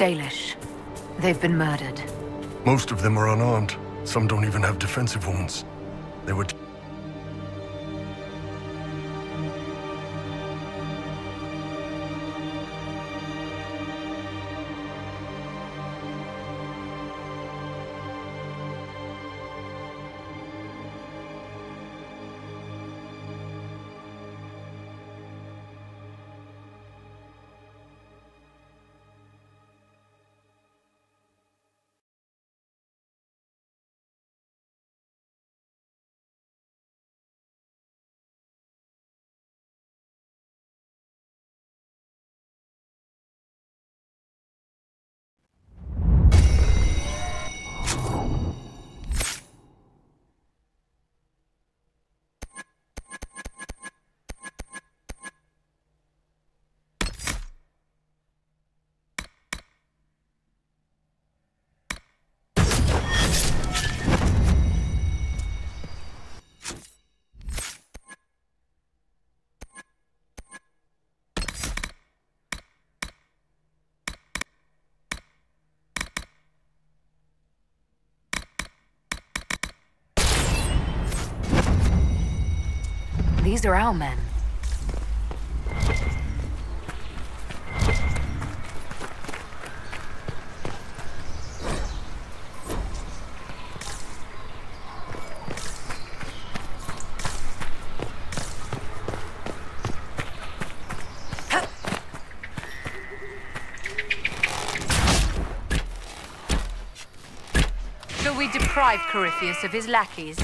Dalish. They've been murdered. Most of them are unarmed. Some don't even have defensive wounds. They were... These are our men. Shall we deprive Corypheus of his lackeys?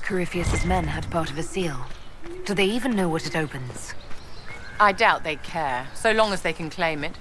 Corypheus's men had part of a seal. Do they even know what it opens? I doubt they care, so long as they can claim it.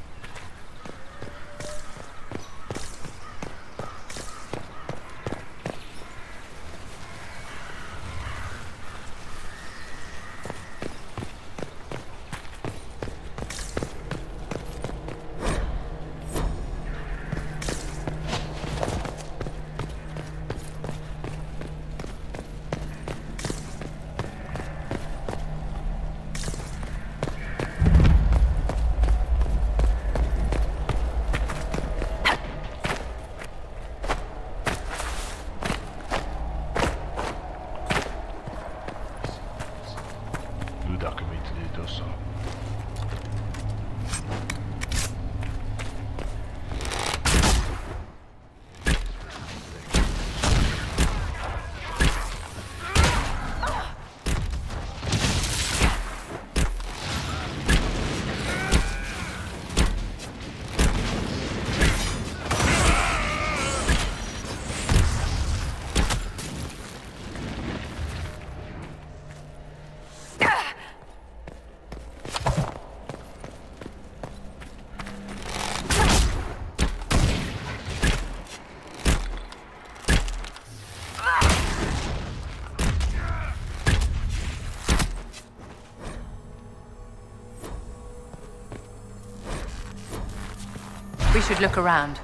We should look around.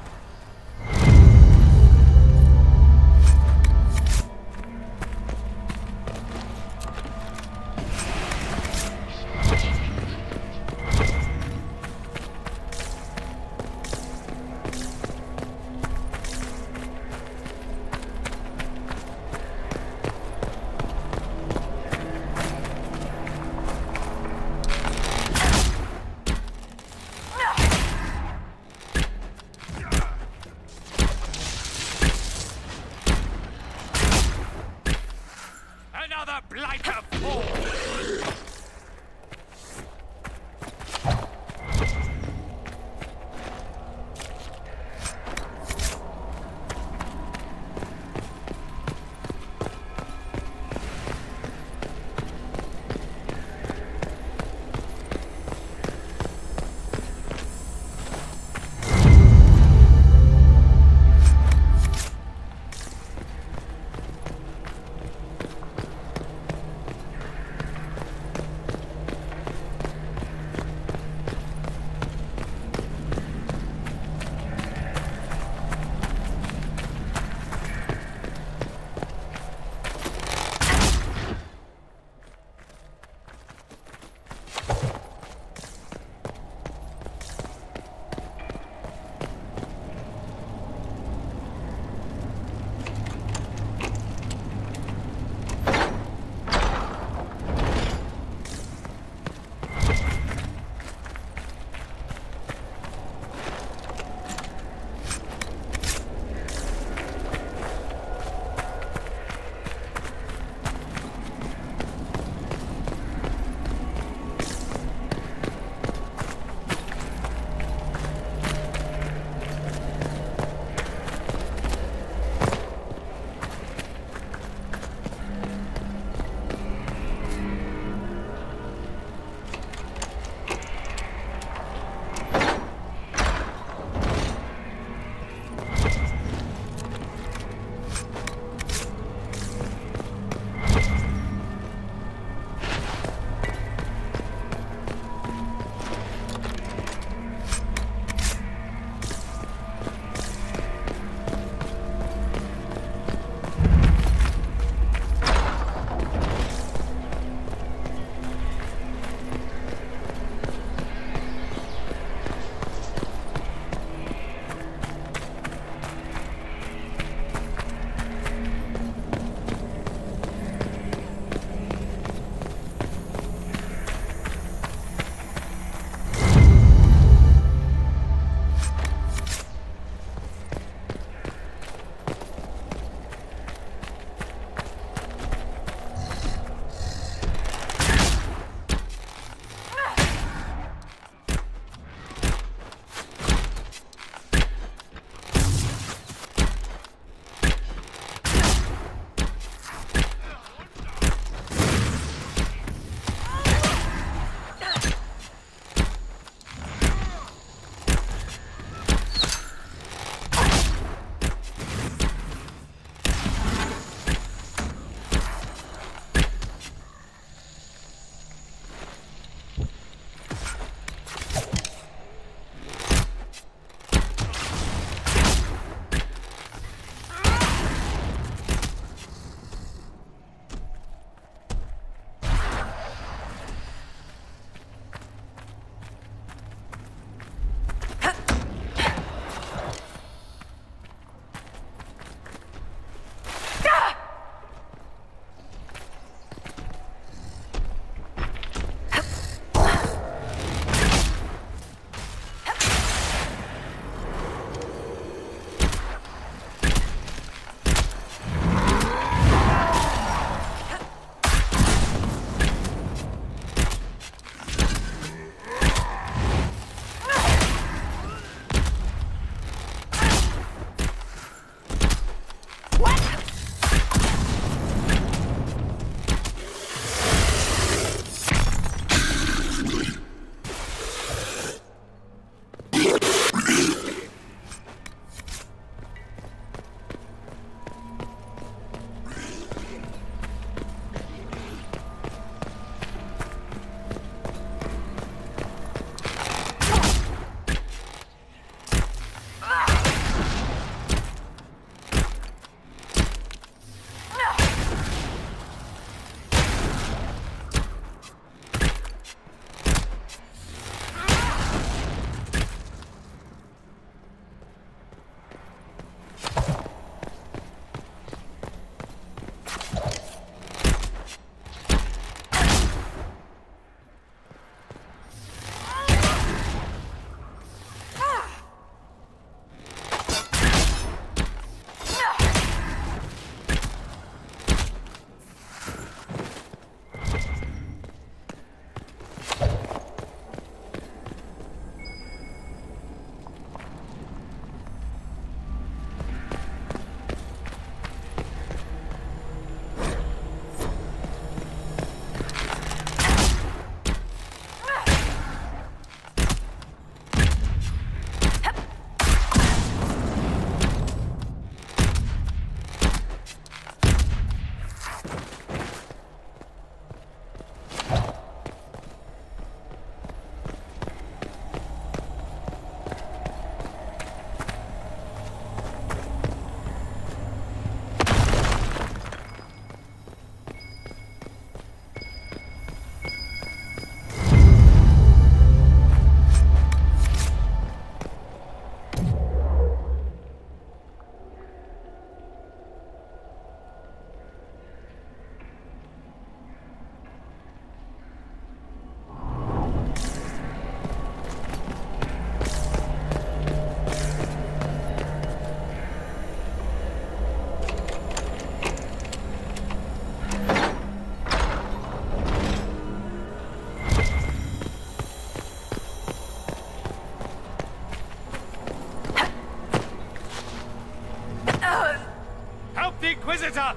Inquisitor!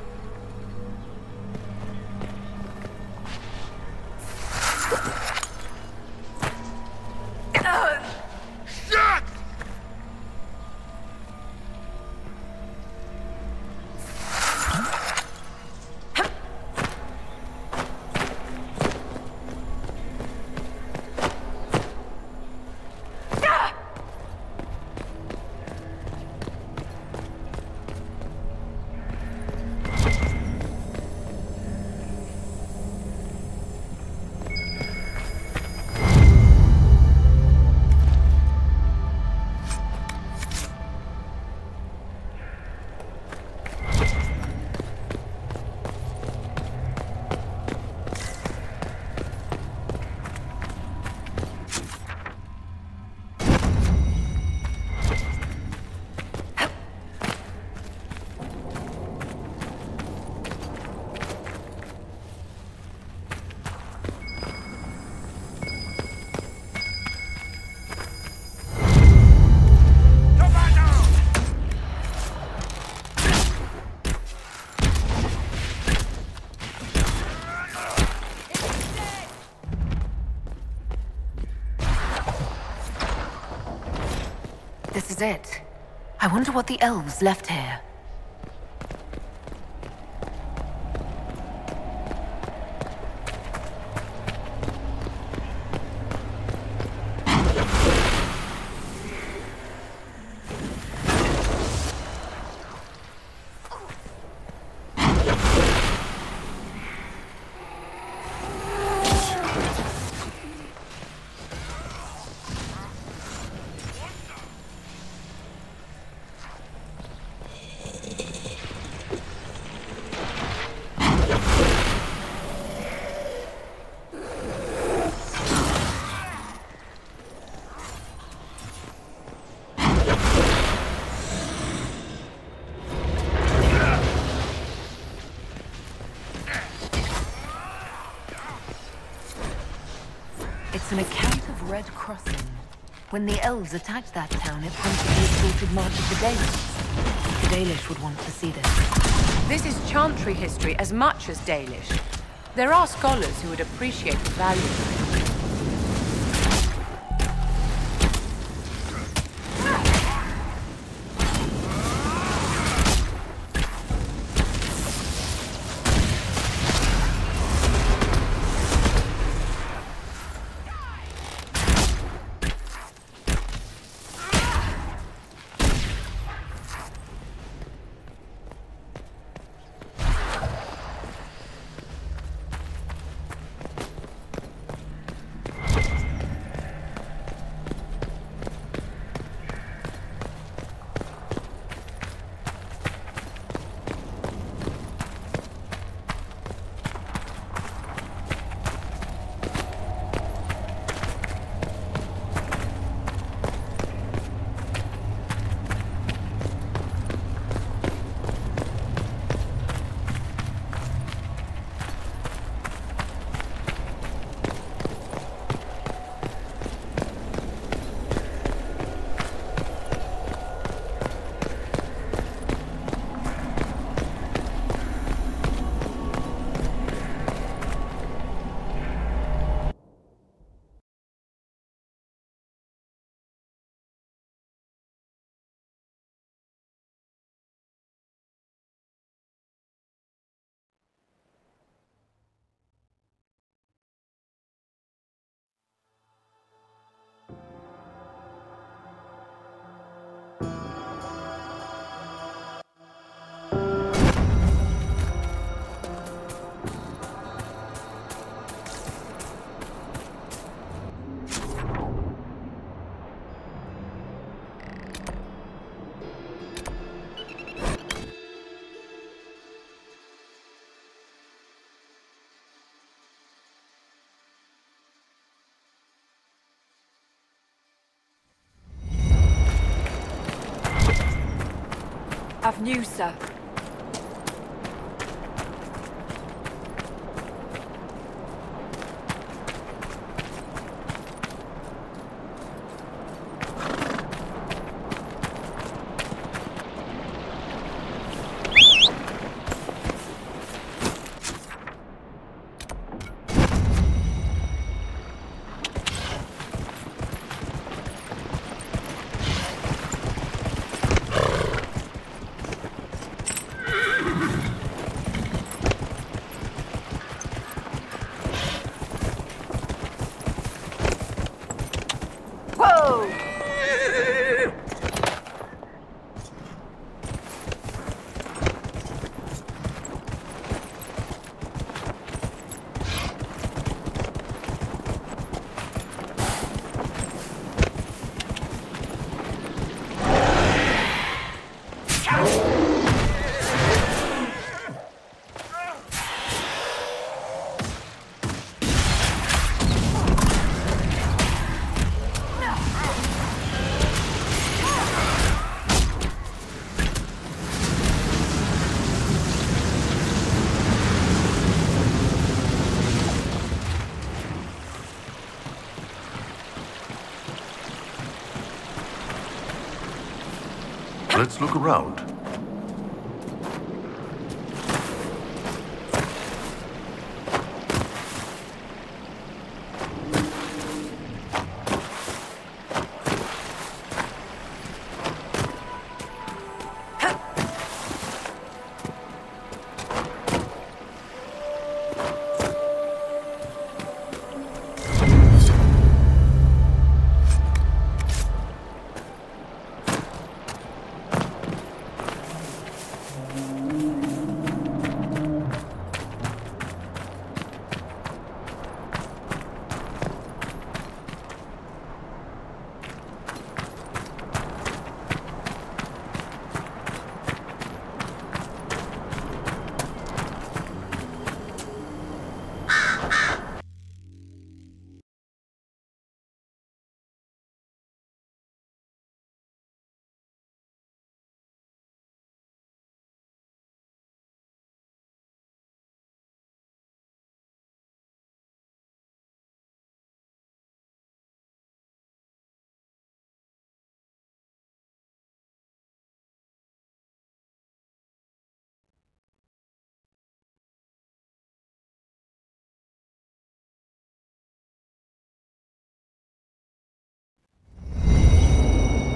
Shit! This is it. I wonder what the elves left here. It's an account of Red Crossing. When the elves attacked that town, it prompted the assaulted march of the Dalish. The Dalish would want to see this. This is Chantry history as much as Dalish. There are scholars who would appreciate the value of it. Avenue, sir. Let's look around.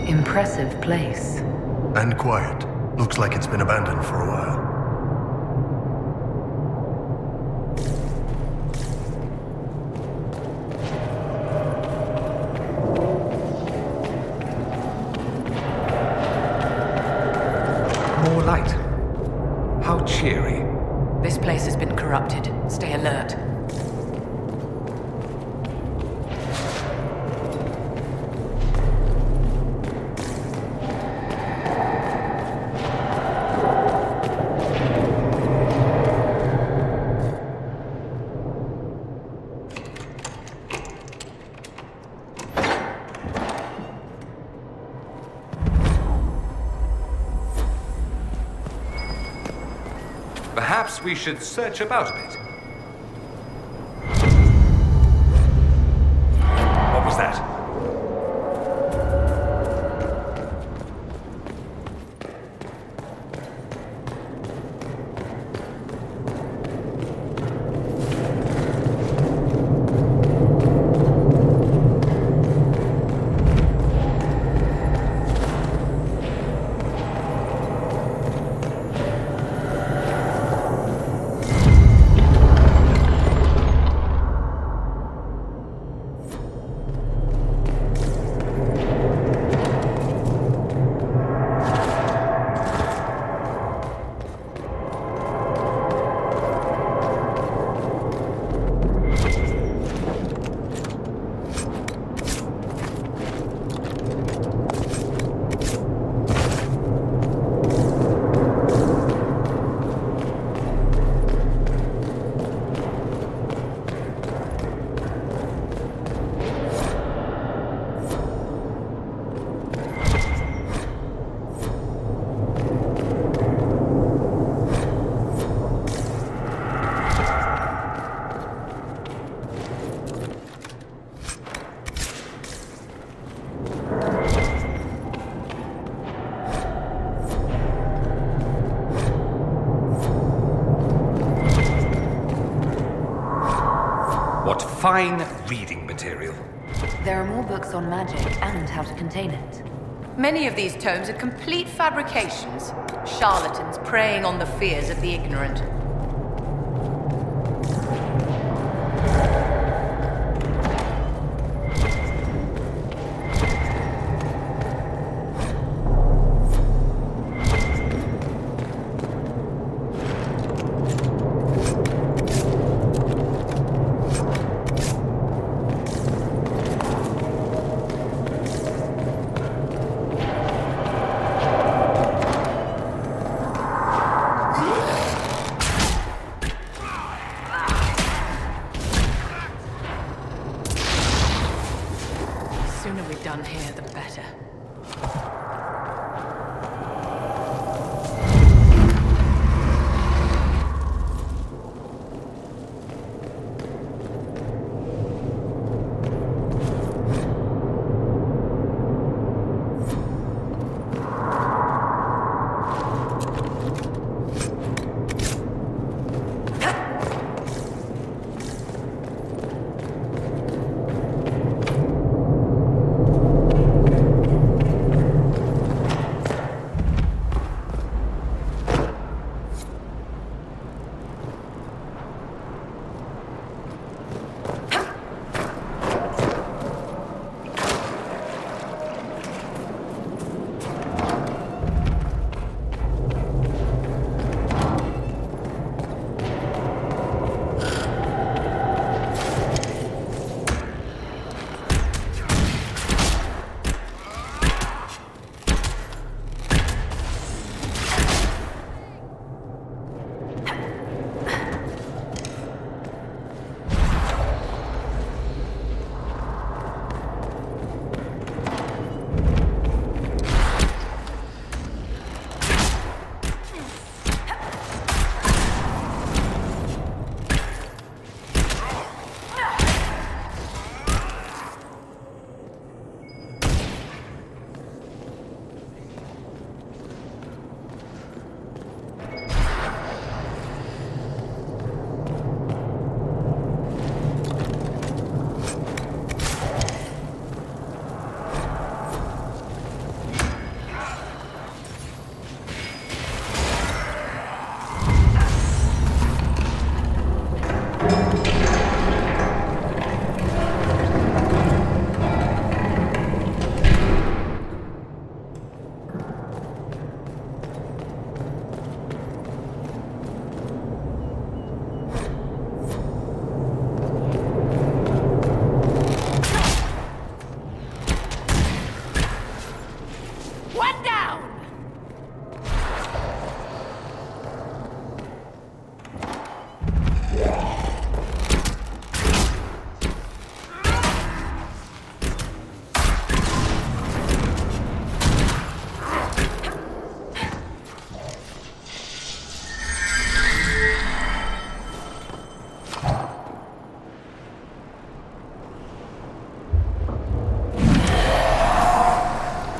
Impressive place. And quiet. Looks like it's been abandoned for a while. More light. How cheery. This place has been corrupted. Stay alert. Perhaps we should search about a bit. What was that? What fine reading material. There are more books on magic and how to contain it. Many of these tomes are complete fabrications. Charlatans preying on the fears of the ignorant. Done here, the better.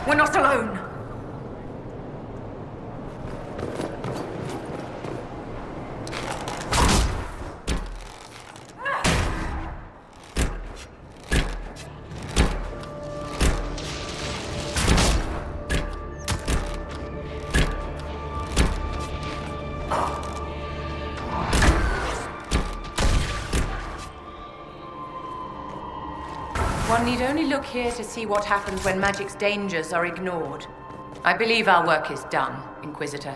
We're not alone! One need only look here to see what happens when magic's dangers are ignored. I believe our work is done, Inquisitor.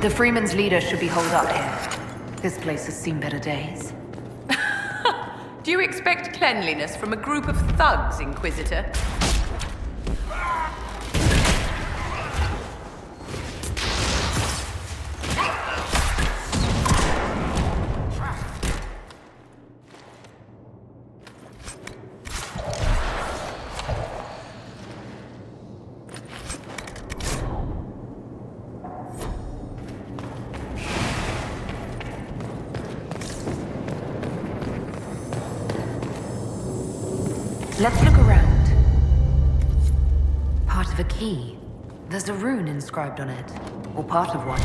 The Freeman's leader should be holed up here. This place has seen better days. Do you expect cleanliness from a group of thugs, Inquisitor? Let's look around. Part of a key. There's a rune inscribed on it, or part of one.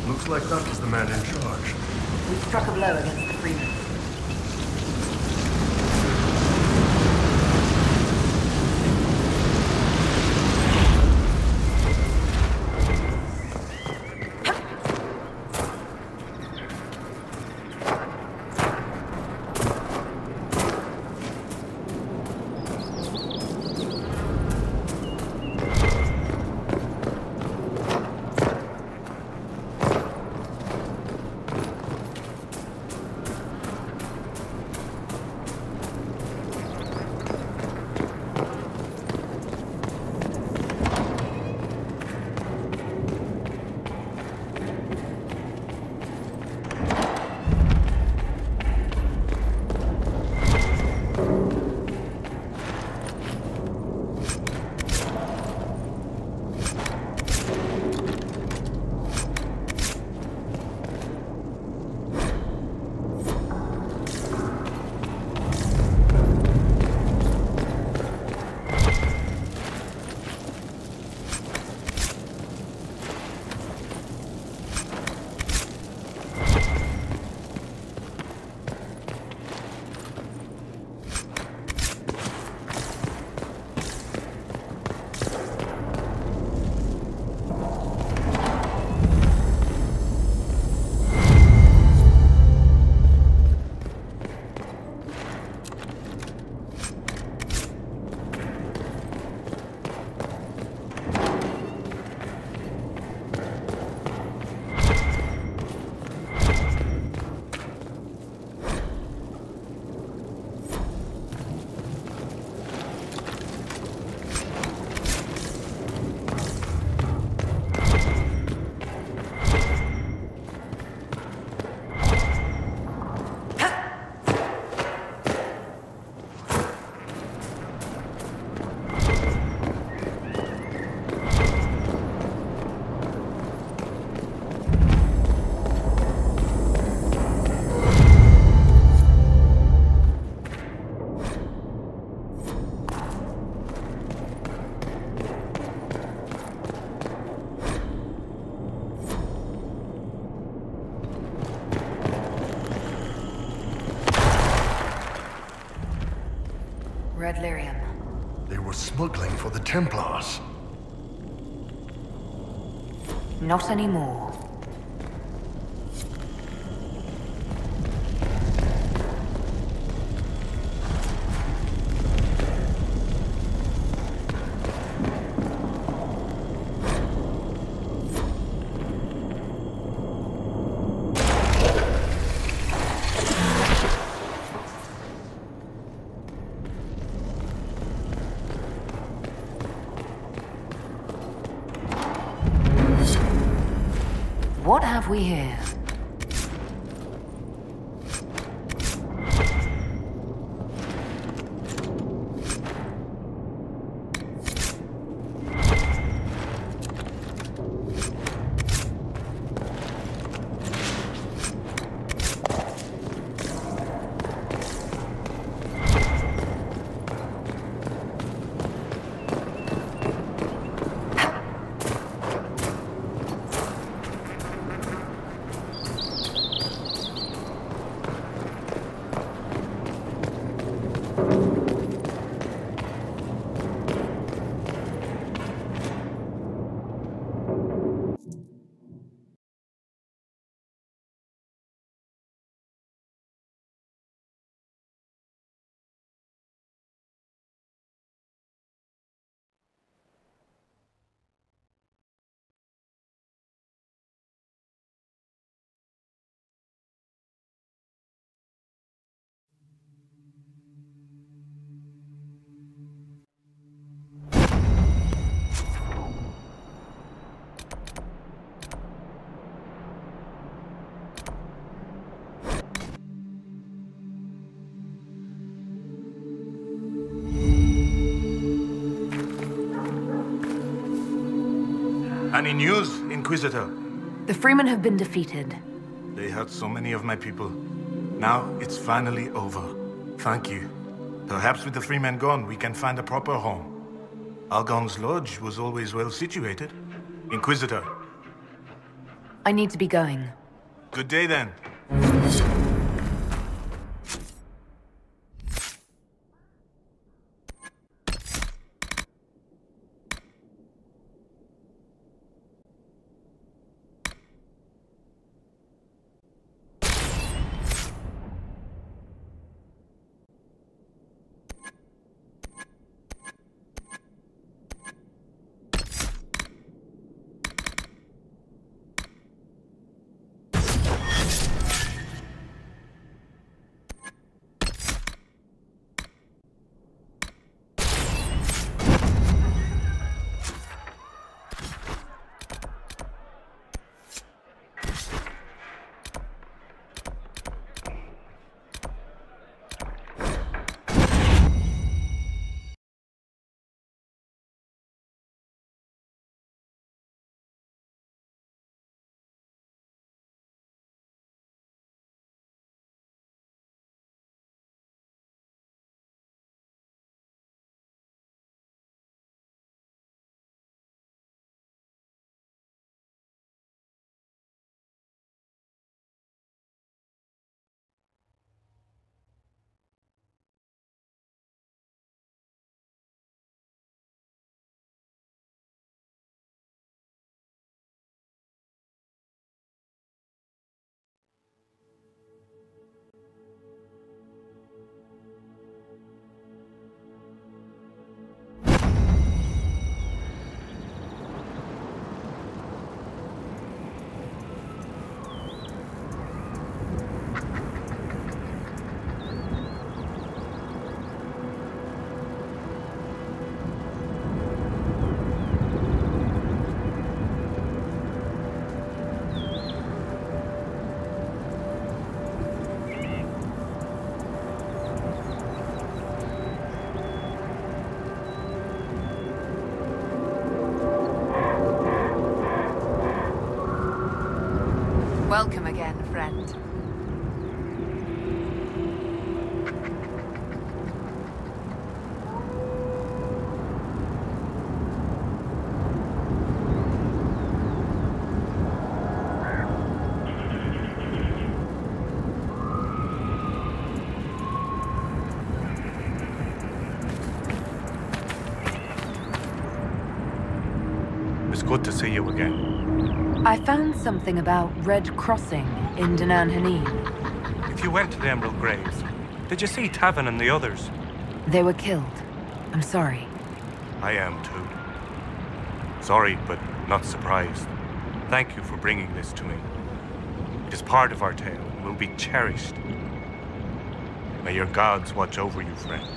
Looks like that is the man in charge. We struck a blow against the Freeman. Red lyrium. They were smuggling for the Templars. Not anymore. have we here? Any news, Inquisitor? The Freemen have been defeated. They hurt so many of my people. Now it's finally over. Thank you. Perhaps with the Freemen gone, we can find a proper home. Argon's lodge was always well situated. Inquisitor. I need to be going. Good day then. Welcome again, friend. It's good to see you again. I found something about Red Crossing in Danan Hanin. If you went to the Emerald Graves, did you see Tavin and the others? They were killed. I'm sorry. I am too. Sorry, but not surprised. Thank you for bringing this to me. It is part of our tale and will be cherished. May your gods watch over you, friend.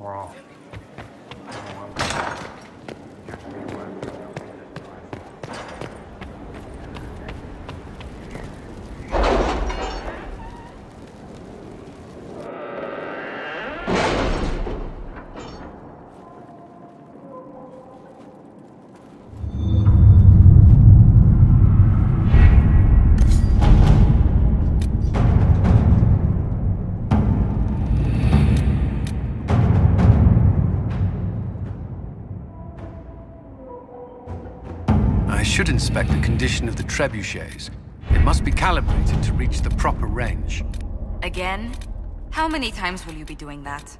Wow. I should inspect the condition of the trebuchets. It must be calibrated to reach the proper range. Again? How many times will you be doing that?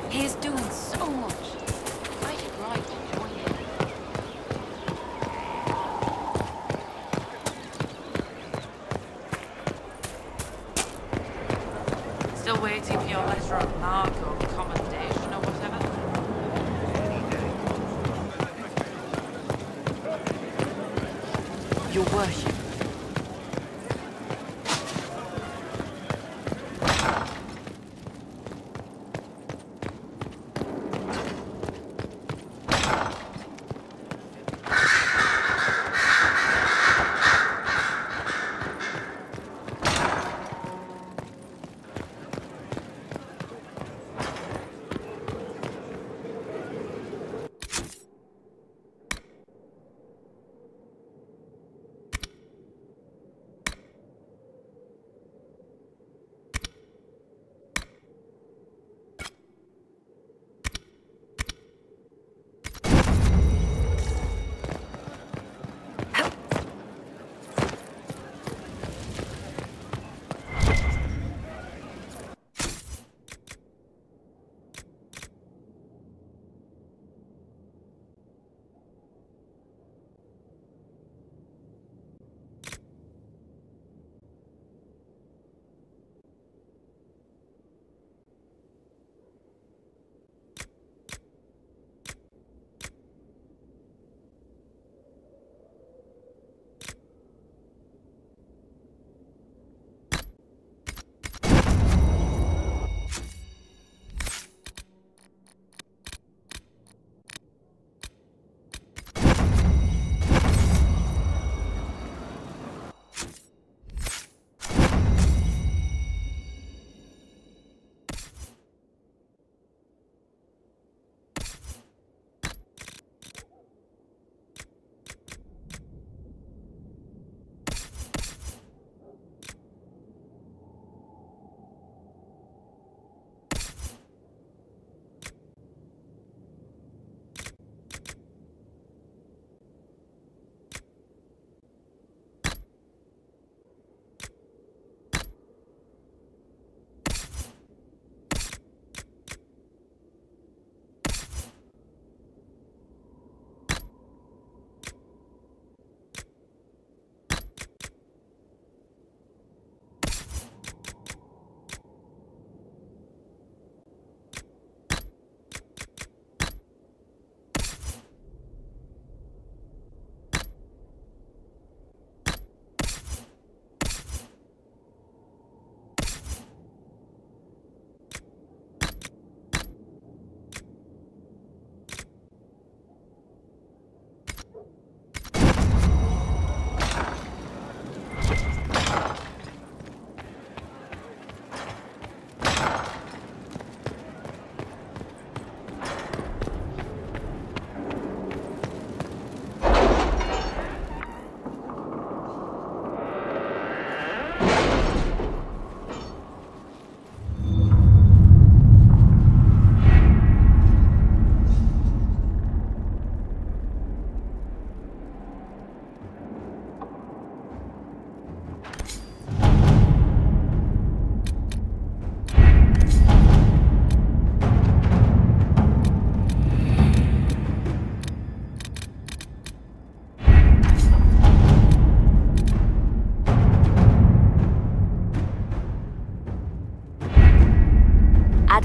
He's doing so much. Fight it right, join him. Still waiting for your letter of marque or commendation or whatever? Your worship.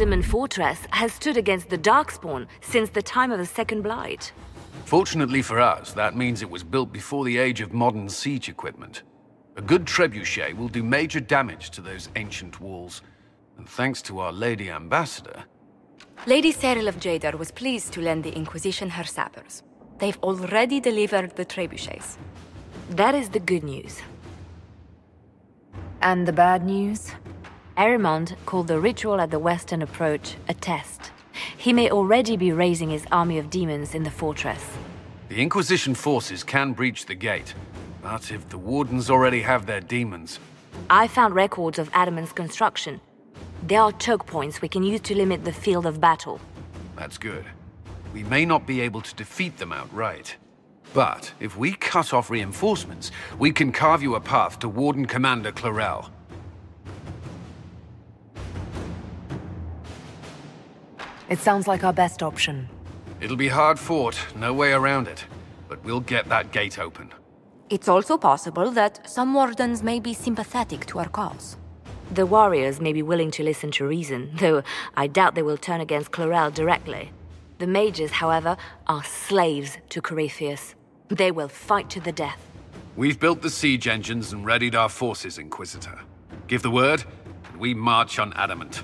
Cardamom Fortress has stood against the Darkspawn since the time of the Second Blight. Fortunately for us, that means it was built before the age of modern siege equipment. A good trebuchet will do major damage to those ancient walls. And thanks to our Lady Ambassador... Lady Cyril of Jadar was pleased to lend the Inquisition her sappers. They've already delivered the trebuchets. That is the good news. And the bad news? Erimond called the ritual at the western approach a test. He may already be raising his army of demons in the fortress. The Inquisition forces can breach the gate, but if the Wardens already have their demons... I found records of Adamant's construction. There are choke points we can use to limit the field of battle. That's good. We may not be able to defeat them outright. But if we cut off reinforcements, we can carve you a path to Warden Commander Clarel. It sounds like our best option. It'll be hard fought, no way around it. But we'll get that gate open. It's also possible that some Wardens may be sympathetic to our cause. The warriors may be willing to listen to reason, though I doubt they will turn against Clarel directly. The mages, however, are slaves to Corypheus. They will fight to the death. We've built the siege engines and readied our forces, Inquisitor. Give the word, and we march on Adamant.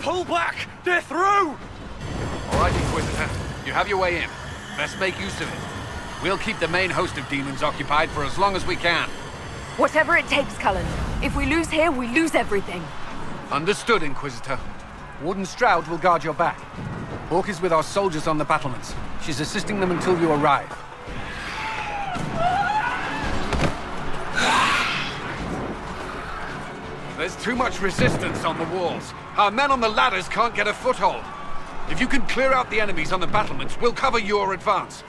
Pull back! They're through! All right, Inquisitor. You have your way in. Best make use of it. We'll keep the main host of demons occupied for as long as we can. Whatever it takes, Cullen. If we lose here, we lose everything. Understood, Inquisitor. Warden Stroud will guard your back. Hawk is with our soldiers on the battlements. She's assisting them until you arrive. There's too much resistance on the walls. Our men on the ladders can't get a foothold. If you can clear out the enemies on the battlements, we'll cover your advance.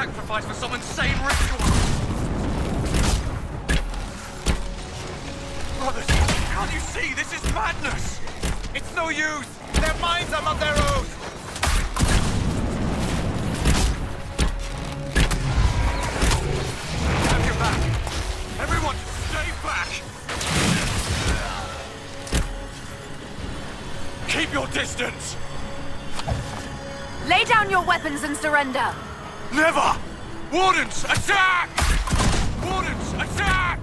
sacrifice for some insane ritual! Brothers, can't you see? This is madness! It's no use! Their minds are not their own! Have your back! Everyone, stay back! Keep your distance! Lay down your weapons and surrender! Never! Wardens, attack! Wardens, attack!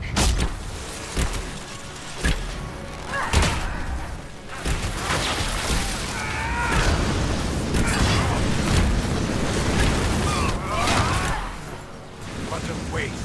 What a waste.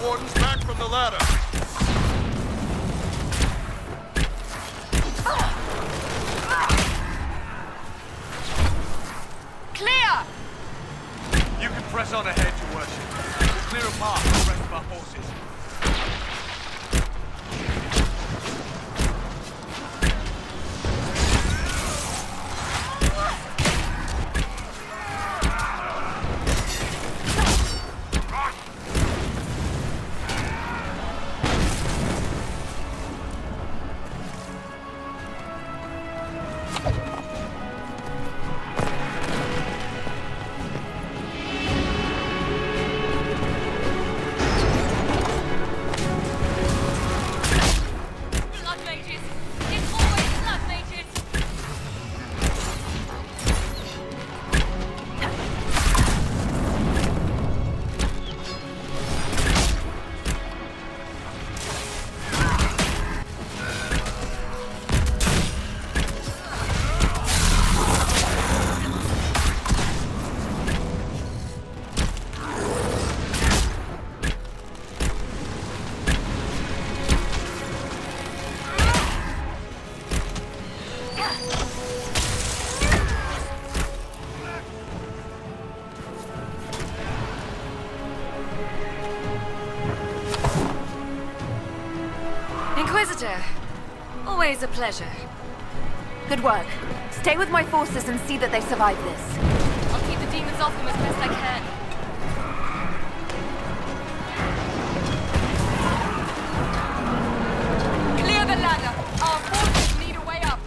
Wardens back from the ladder. Clear! You can press on ahead, Your Worship. We'll clear a path for the rest of our forces. Inquisitor, always a pleasure. Good work. Stay with my forces and see that they survive this. I'll keep the demons off them as best I can. Clear the ladder. Our forces need a way up.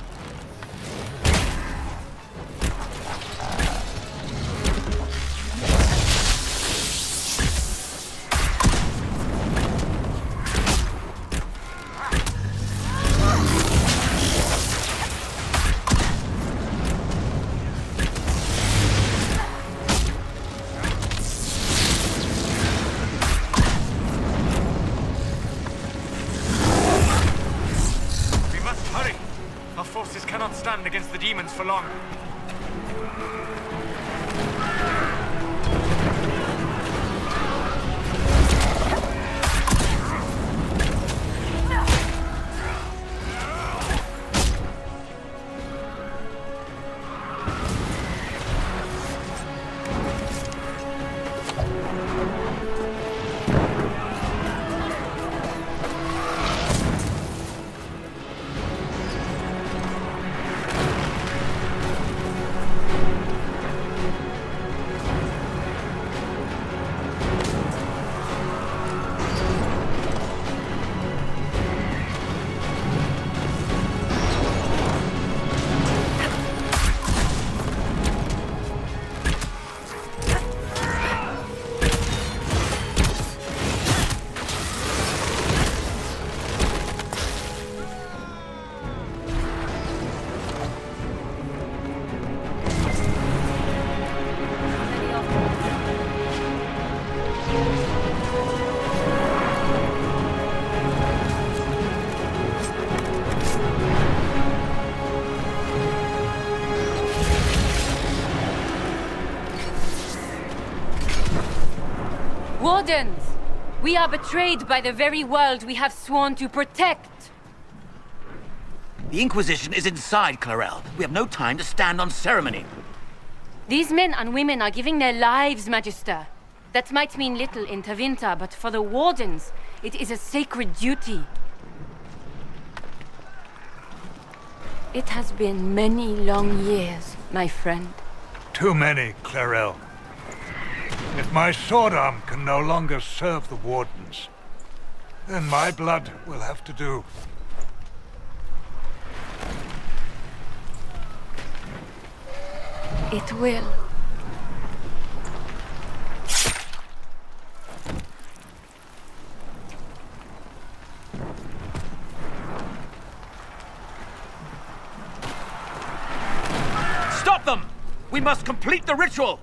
Stand against the demons for long. Wardens! We are betrayed by the very world we have sworn to protect! The Inquisition is inside, Clarel. We have no time to stand on ceremony. These men and women are giving their lives, Magister. That might mean little in Tevinter, but for the Wardens, it is a sacred duty. It has been many long years, my friend. Too many, Clarel. If my sword arm can no longer serve the Wardens, then my blood will have to do. It will. Stop them! We must complete the ritual!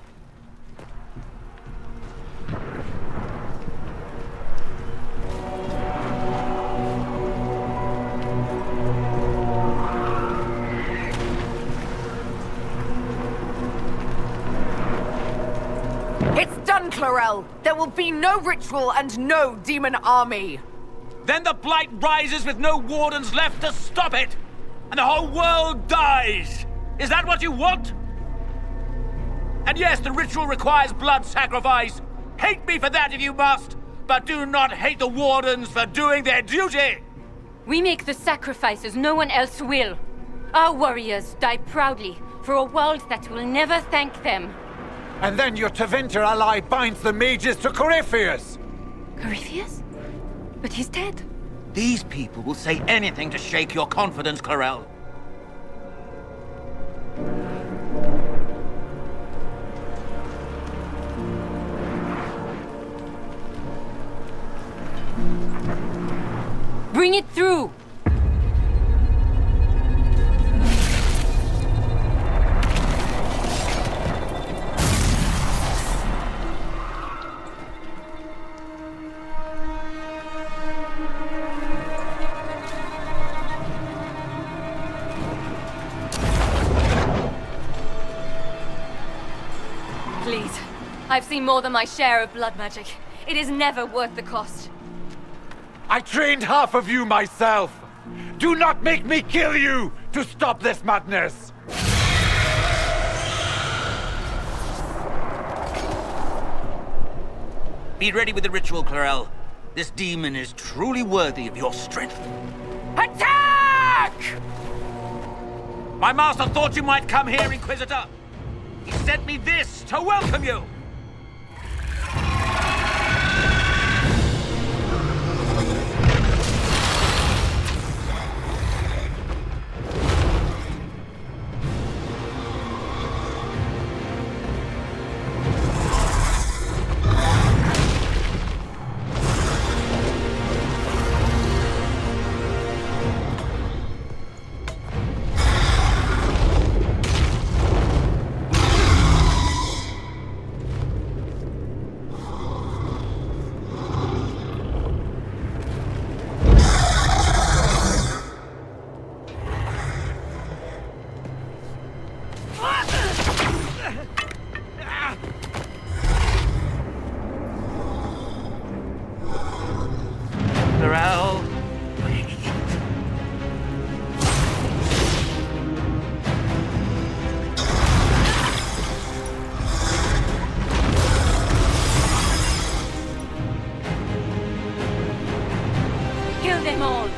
It's done, Clarel! There will be no ritual and no demon army! Then the Blight rises with no Wardens left to stop it! And the whole world dies! Is that what you want? And yes, the ritual requires blood sacrifice. Hate me for that if you must, but do not hate the Wardens for doing their duty! We make the sacrifices no one else will. Our warriors die proudly for a world that will never thank them. And then your Tevinter ally binds the mages to Corypheus! Corypheus? But he's dead. These people will say anything to shake your confidence, Clarel. Bring it through! Please. I've seen more than my share of blood magic. It is never worth the cost. I trained half of you myself! Do not make me kill you to stop this madness! Be ready with the ritual, Clarel. This demon is truly worthy of your strength. Attack! My master thought you might come here, Inquisitor. He sent me this to welcome you. Clarel. Kill them all!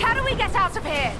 How do we get out of here?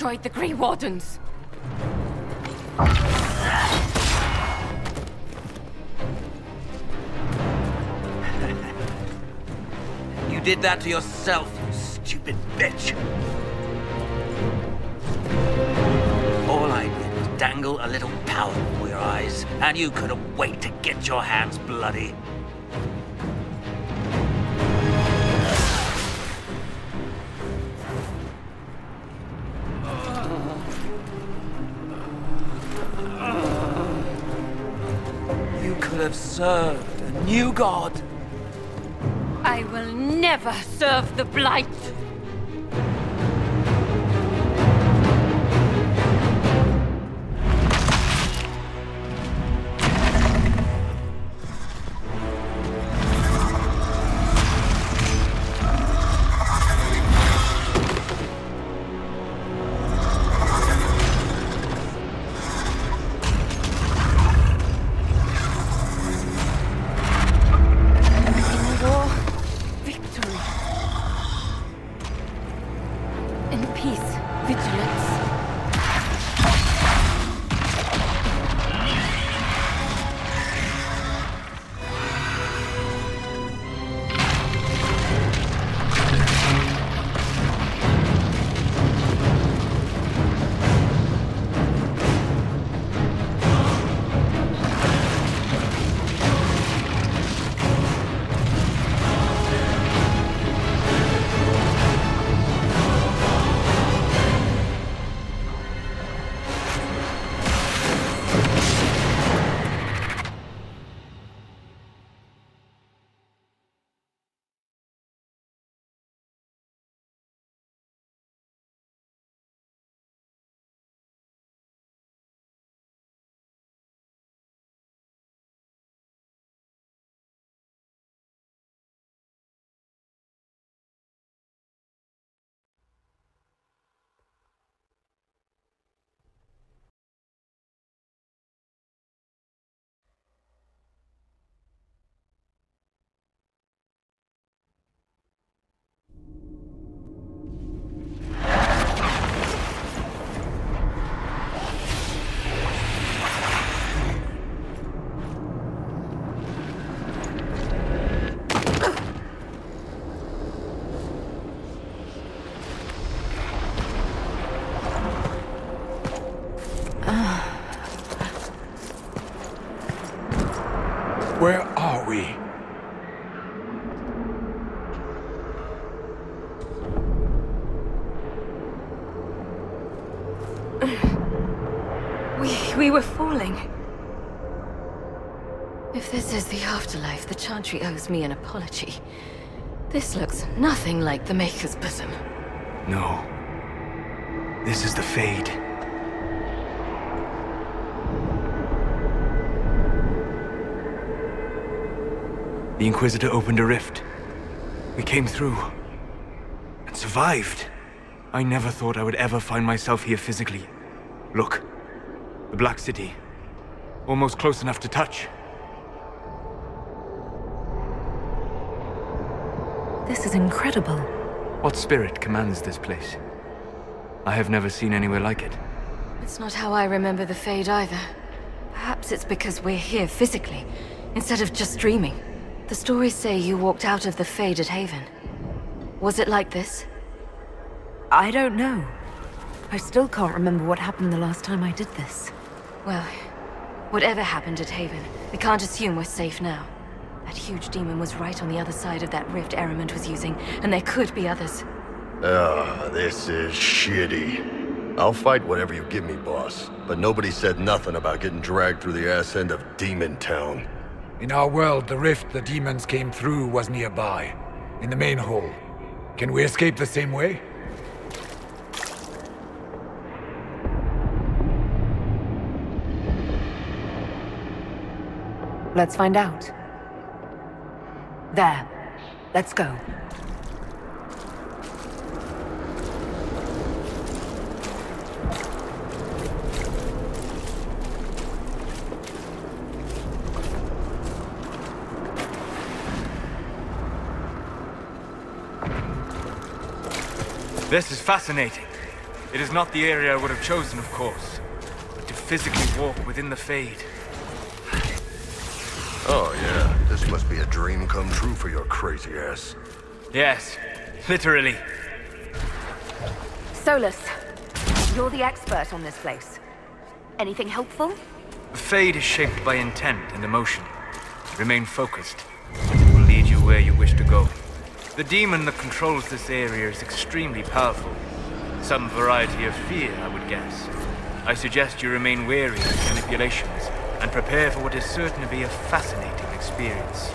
destroyed the Grey Wardens. You did that to yourself, you stupid bitch. All I did was dangle a little power before your eyes, and you couldn't wait to get your hands bloody. You could have served a new god. I will never serve the Blight! Where are we? We were falling. If this is the afterlife, the Chantry owes me an apology. This looks nothing like the Maker's bosom. No. This is the Fade. The Inquisitor opened a rift. We came through. And survived. I never thought I would ever find myself here physically. Look. The Black City. Almost close enough to touch. This is incredible. What spirit commands this place? I have never seen anywhere like it. It's not how I remember the Fade either. Perhaps it's because we're here physically, instead of just dreaming. The stories say you walked out of the Fade at Haven. Was it like this? I don't know. I still can't remember what happened the last time I did this. Well, whatever happened at Haven, we can't assume we're safe now. That huge demon was right on the other side of that rift Erimond was using, and there could be others. This is shitty. I'll fight whatever you give me, boss. But nobody said nothing about getting dragged through the ass end of Demon Town. In our world, the rift the demons came through was nearby, in the main hall. Can we escape the same way? Let's find out. There. Let's go. This is fascinating. It is not the area I would have chosen, of course, but to physically walk within the Fade. Oh yeah, this must be a dream come true for your crazy ass. Yes, literally. Solus, you're the expert on this place. Anything helpful? The Fade is shaped by intent and emotion. Remain focused. It will lead you where you wish to go. The demon that controls this area is extremely powerful. Some variety of fear, I would guess. I suggest you remain wary of manipulations and prepare for what is certain to be a fascinating experience.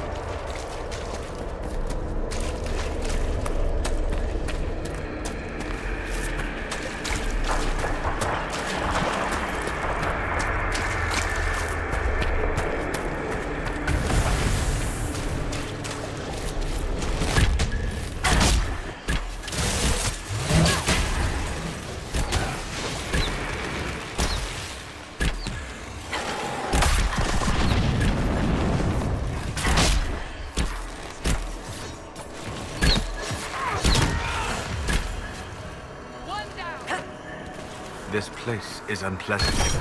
This place is unpleasant.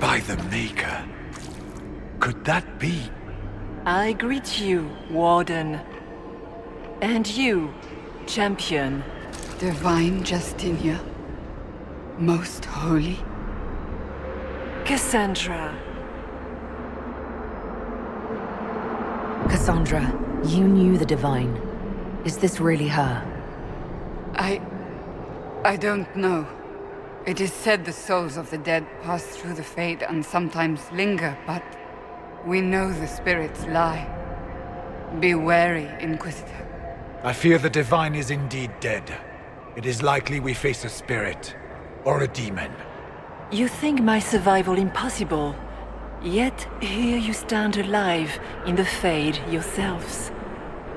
By the Maker. Could that be? I greet you, Warden. And you, Champion. Divine Justinia. Most holy. Cassandra. Cassandra, you knew the Divine. Is this really her? I don't know. It is said the souls of the dead pass through the Fade and sometimes linger, but we know the spirits lie. Be wary, Inquisitor. I fear the Divine is indeed dead. It is likely we face a spirit, or a demon. You think my survival impossible, yet here you stand alive in the Fade yourselves.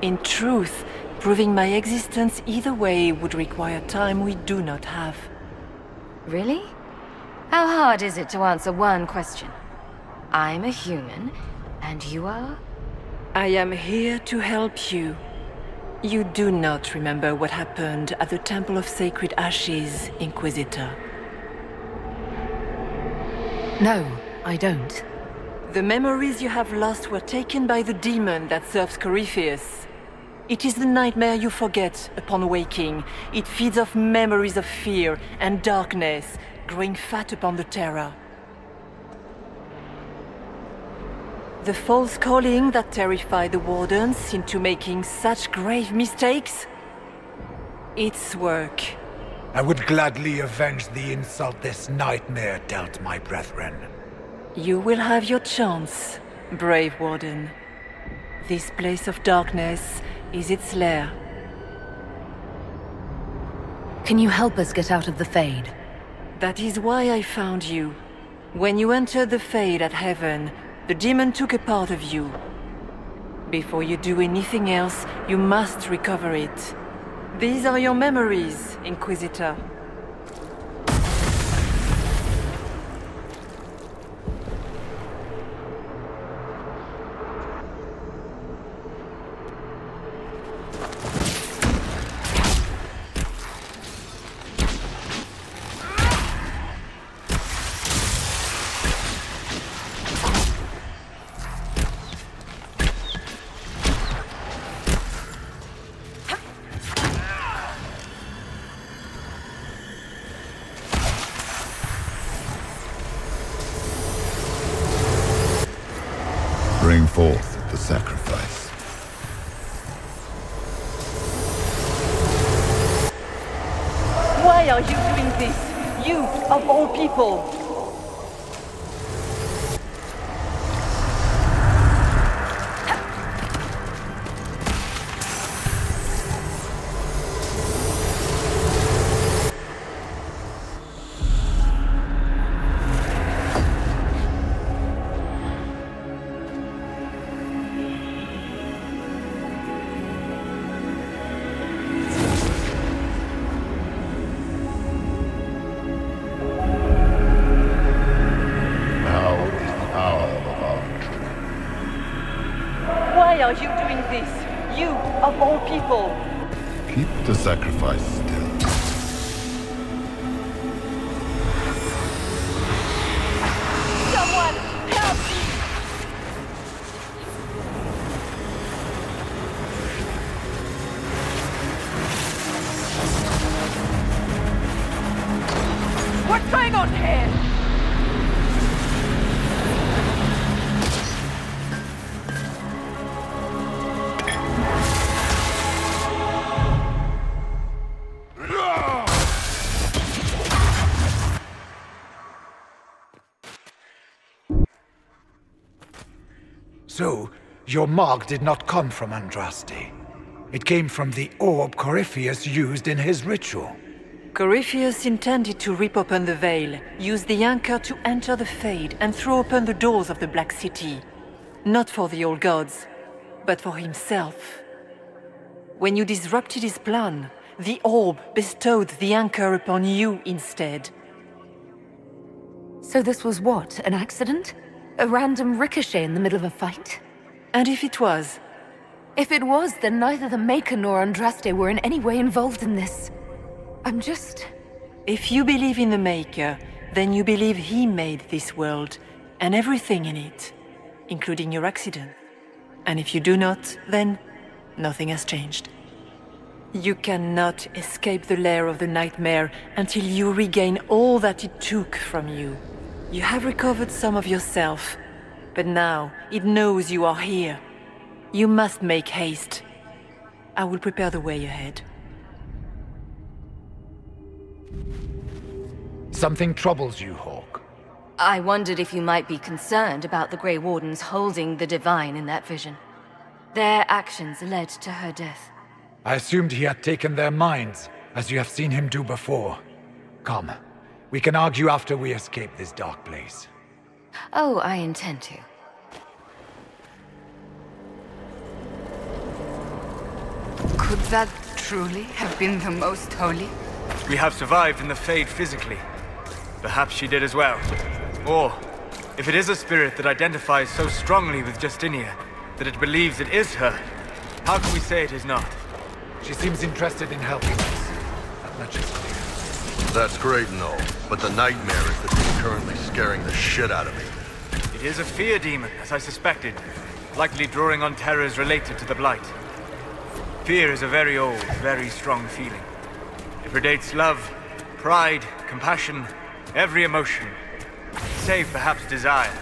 In truth, proving my existence either way would require time we do not have. Really? How hard is it to answer one question? I'm a human, and you are? I am here to help you. You do not remember what happened at the Temple of Sacred Ashes, Inquisitor. No, I don't. The memories you have lost were taken by the demon that serves Corypheus. It is the nightmare you forget upon waking. It feeds off memories of fear and darkness, growing fat upon the terror. The false calling that terrified the Wardens into making such grave mistakes? Its work. I would gladly avenge the insult this nightmare dealt my brethren. You will have your chance, brave Warden. This place of darkness is its lair. Can you help us get out of the Fade? That is why I found you. When you entered the Fade at Heaven, the demon took a part of you. Before you do anything else, you must recover it. These are your memories, Inquisitor. Bring forth the sacrifice. Why are you doing this? You, of all people! Why are you doing this? You, of all people! Keep the sacrifice still. Someone, help me! What's going on here? So, your mark did not come from Andraste. It came from the orb Corypheus used in his ritual. Corypheus intended to rip open the veil, use the anchor to enter the Fade, and throw open the doors of the Black City. Not for the old gods, but for himself. When you disrupted his plan, the orb bestowed the anchor upon you instead. So this was what, an accident? A random ricochet in the middle of a fight? And if it was? If it was, then neither the Maker nor Andraste were in any way involved in this. I'm just... If you believe in the Maker, then you believe he made this world, and everything in it, including your accident. And if you do not, then nothing has changed. You cannot escape the lair of the nightmare until you regain all that it took from you. You have recovered some of yourself, but now it knows you are here. You must make haste. I will prepare the way ahead. Something troubles you, Hawk. I wondered if you might be concerned about the Grey Wardens holding the Divine in that vision. Their actions led to her death. I assumed he had taken their minds, as you have seen him do before. Come, we can argue after we escape this dark place. Oh, I intend to. Could that truly have been the Most Holy? We have survived in the Fade physically. Perhaps she did as well. Or, if it is a spirit that identifies so strongly with Justinia that it believes it is her, how can we say it is not? She seems interested in helping us. That much is clear. That's great and all, but the nightmare is the thing currently scaring the shit out of me. It is a fear demon, as I suspected, likely drawing on terrors related to the Blight. Fear is a very old, very strong feeling. It predates love, pride, compassion, every emotion, save perhaps desire.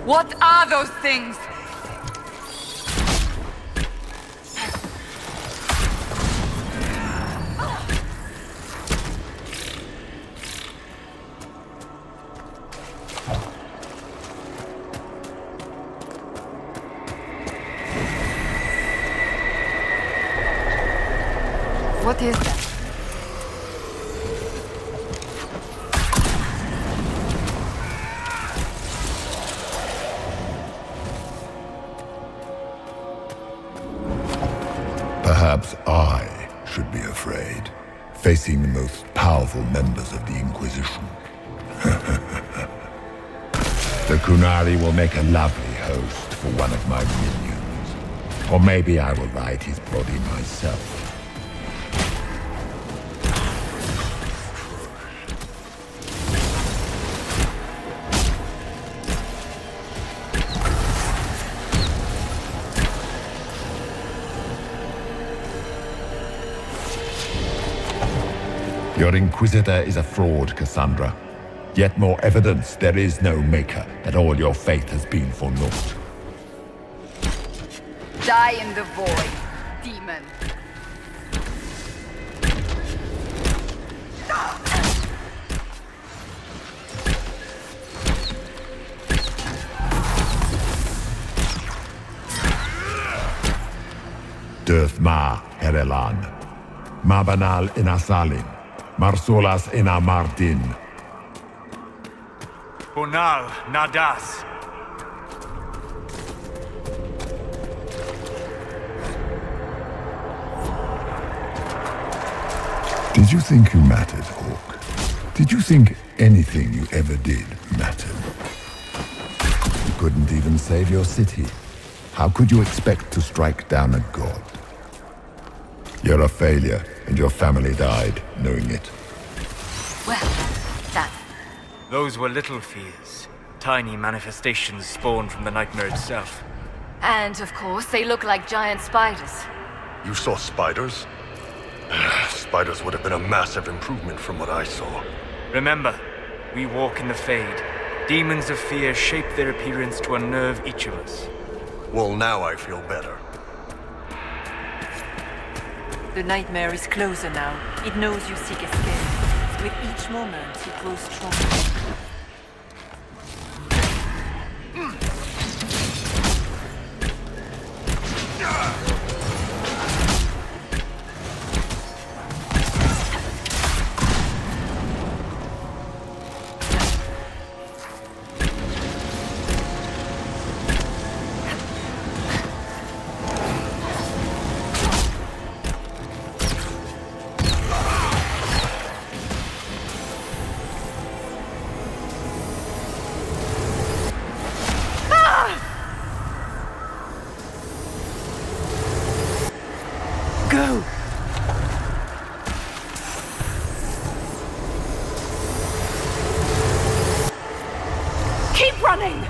What are those things? What is that? Perhaps I should be afraid, facing the most powerful members of the Inquisition. The Kunari will make a lovely host for one of my minions. Or maybe I will ride his body myself. Your Inquisitor is a fraud, Cassandra. Yet more evidence there is no Maker, that all your faith has been for naught. Die in the void, demon. Döth ma Herelan, Mabanal inasalin, Marsolas ina Mardin. Bonal Nadas. Did you think you mattered, Hawk? Did you think anything you ever did mattered? You couldn't even save your city. How could you expect to strike down a god? You're a failure, and your family died knowing it. Well, that... Those were little fears. Tiny manifestations spawned from the nightmare itself. And, of course, they look like giant spiders. You saw spiders? Spiders would have been a massive improvement from what I saw. Remember, we walk in the Fade. Demons of fear shape their appearance to unnerve each of us. Well, now I feel better. The nightmare is closer now. It knows you seek escape. With each moment, it grows stronger. Go! Keep running!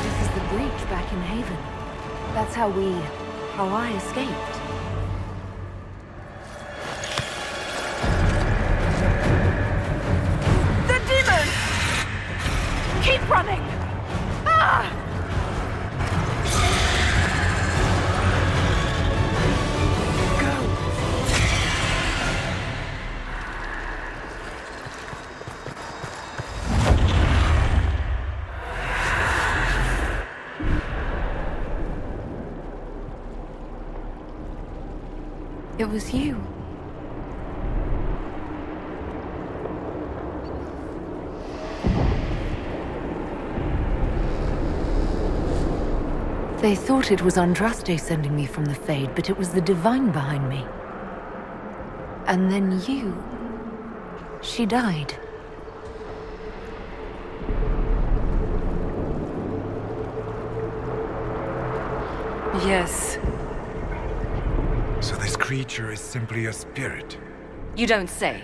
This is the breach back in Haven. That's how I escaped. Keep running! Ah! It was you. They thought it was Andraste sending me from the Fade, but it was the Divine behind me. And then you... She died. Yes. So this creature is simply a spirit? You don't say.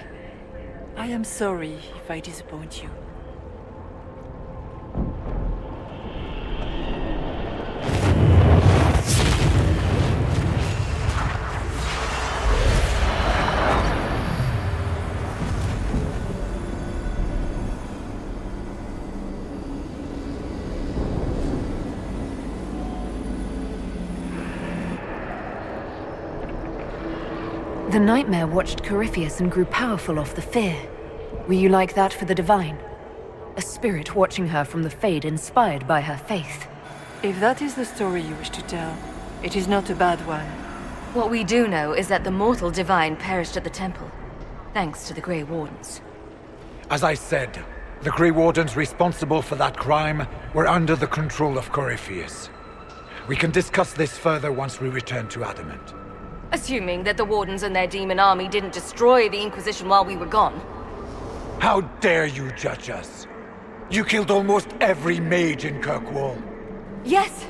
I am sorry if I disappoint you. The Nightmare watched Corypheus and grew powerful off the fear. Were you like that for the Divine? A spirit watching her from the Fade, inspired by her faith. If that is the story you wish to tell, it is not a bad one. What we do know is that the mortal Divine perished at the temple, thanks to the Grey Wardens. As I said, the Grey Wardens responsible for that crime were under the control of Corypheus. We can discuss this further once we return to Adamant. Assuming that the Wardens and their demon army didn't destroy the Inquisition while we were gone. How dare you judge us? You killed almost every mage in Kirkwall. Yes,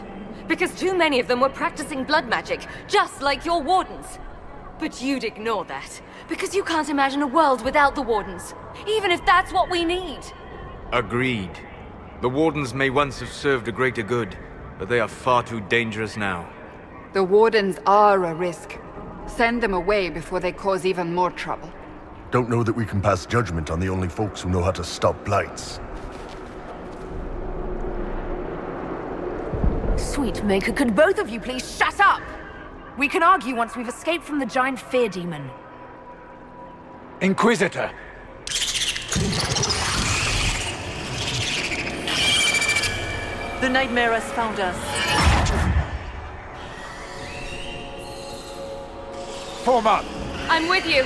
because too many of them were practicing blood magic, just like your Wardens. But you'd ignore that, because you can't imagine a world without the Wardens, even if that's what we need. Agreed. The Wardens may once have served a greater good, but they are far too dangerous now. The Wardens are a risk. Send them away before they cause even more trouble. Don't know that we can pass judgment on the only folks who know how to stop blights. Sweet Maker, could both of you please shut up? We can argue once we've escaped from the giant fear demon. Inquisitor! The Nightmare has found us. Form up! I'm with you.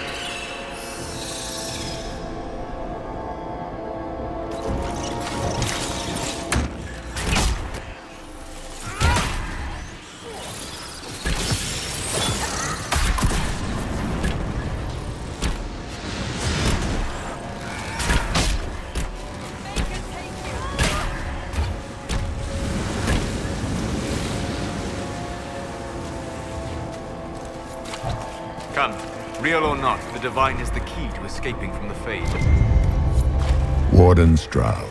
Come, real or not, the Divine is the key to escaping from the Fade. Warden Stroud,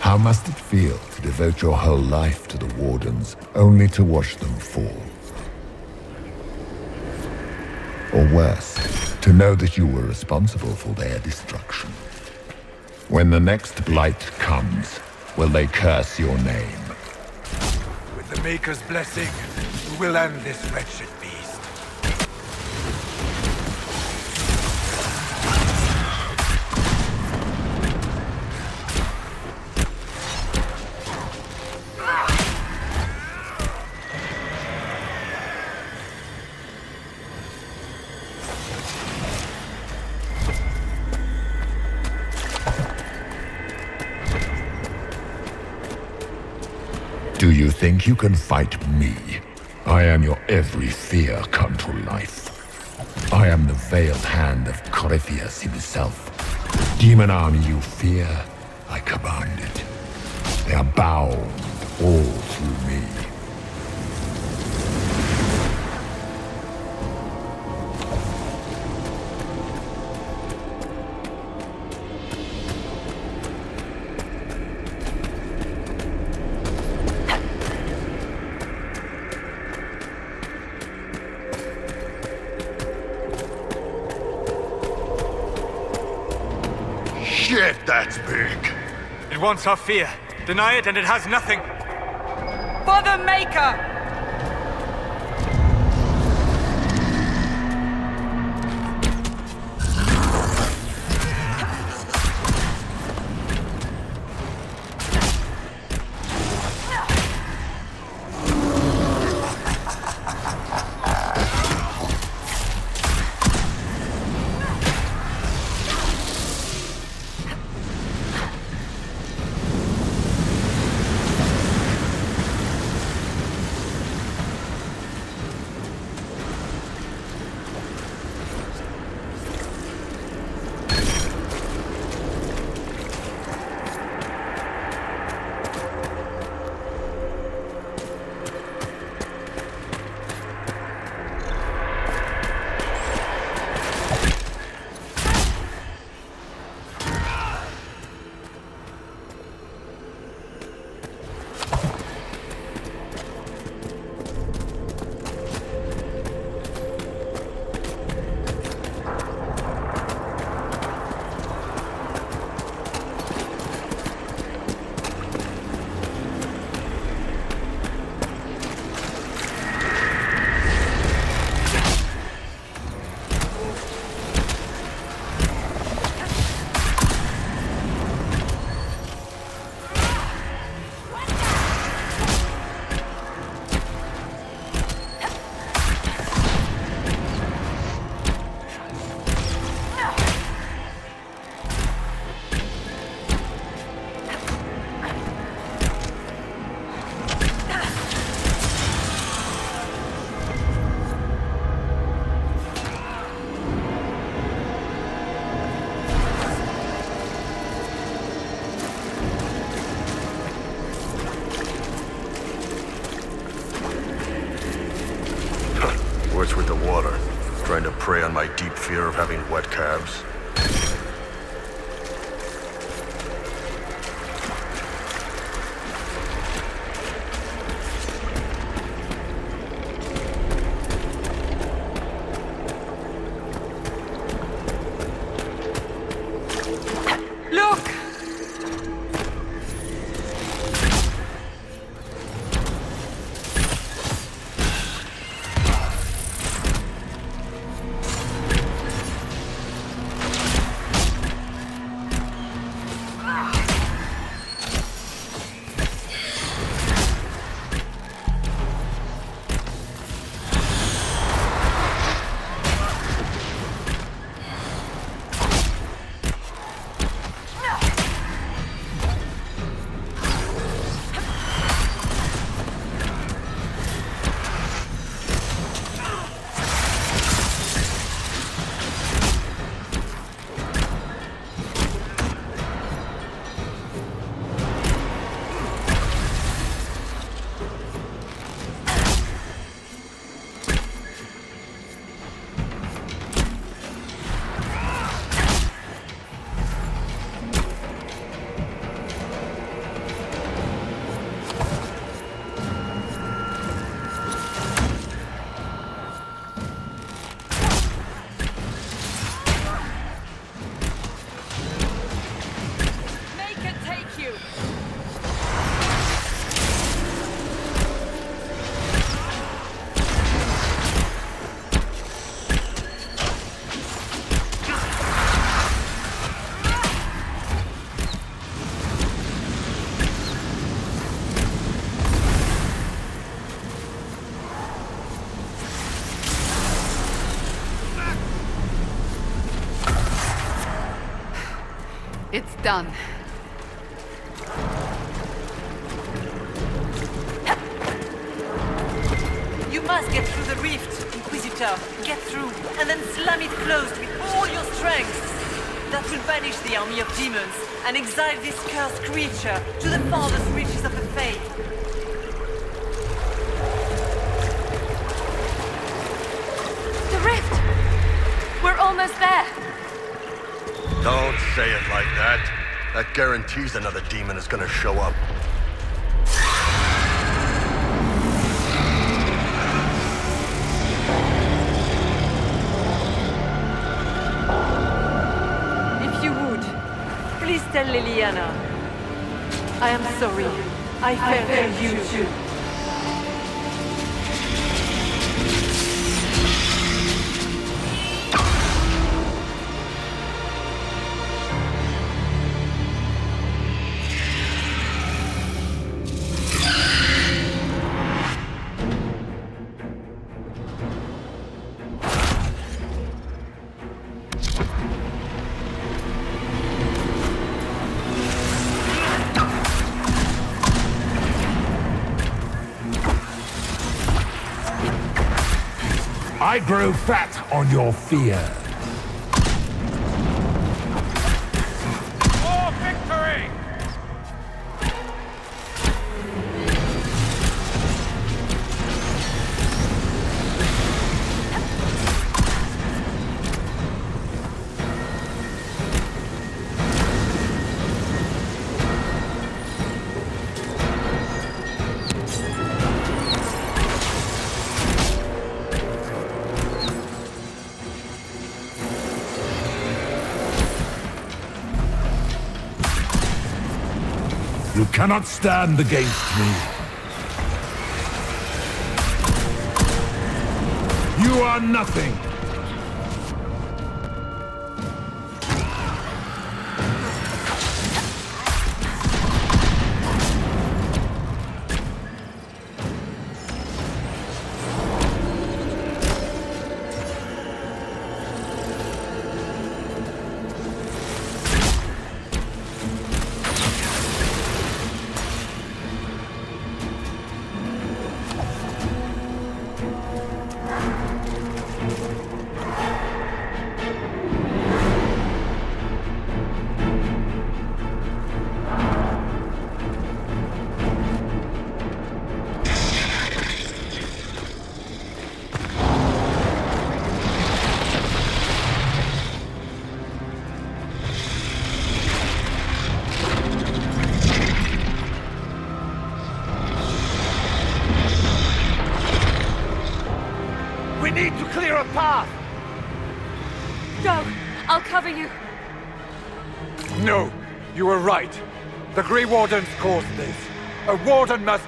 how must it feel to devote your whole life to the Wardens, only to watch them fall? Or worse, to know that you were responsible for their destruction. When the next blight comes, will they curse your name? With the Maker's blessing, we will end this wretched beast. Do you think you can fight me? I am your every fear come to life. I am the veiled hand of Corypheus himself. Demon army you fear, I command it. They are bound all through me. Shit, that's big. It wants our fear. Deny it and it has nothing. For the Maker! starts with the water. Trying to prey on my deep fear of having wet calves. It's done. You must get through the rift, Inquisitor. Get through, and then slam it closed with all your strength. That will banish the army of demons, and exile this cursed creature to the farthest reaches of the Fade. The rift! We're almost there. Don't say it like that. That guarantees another demon is gonna show up. If you would, please tell Liliana. I am sorry. I failed you too. I grow fat on your fear. For victory! You cannot stand against me. You are nothing. We need to clear a path! Go! I'll cover you! No, you were right. The Grey Wardens caused this. A Warden must...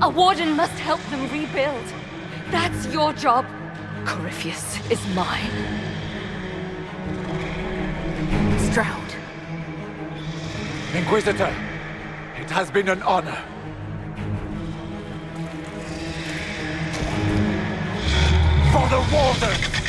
A Warden must help them rebuild. That's your job. Corypheus is mine. Stroud. Inquisitor, it has been an honor. For the Warden!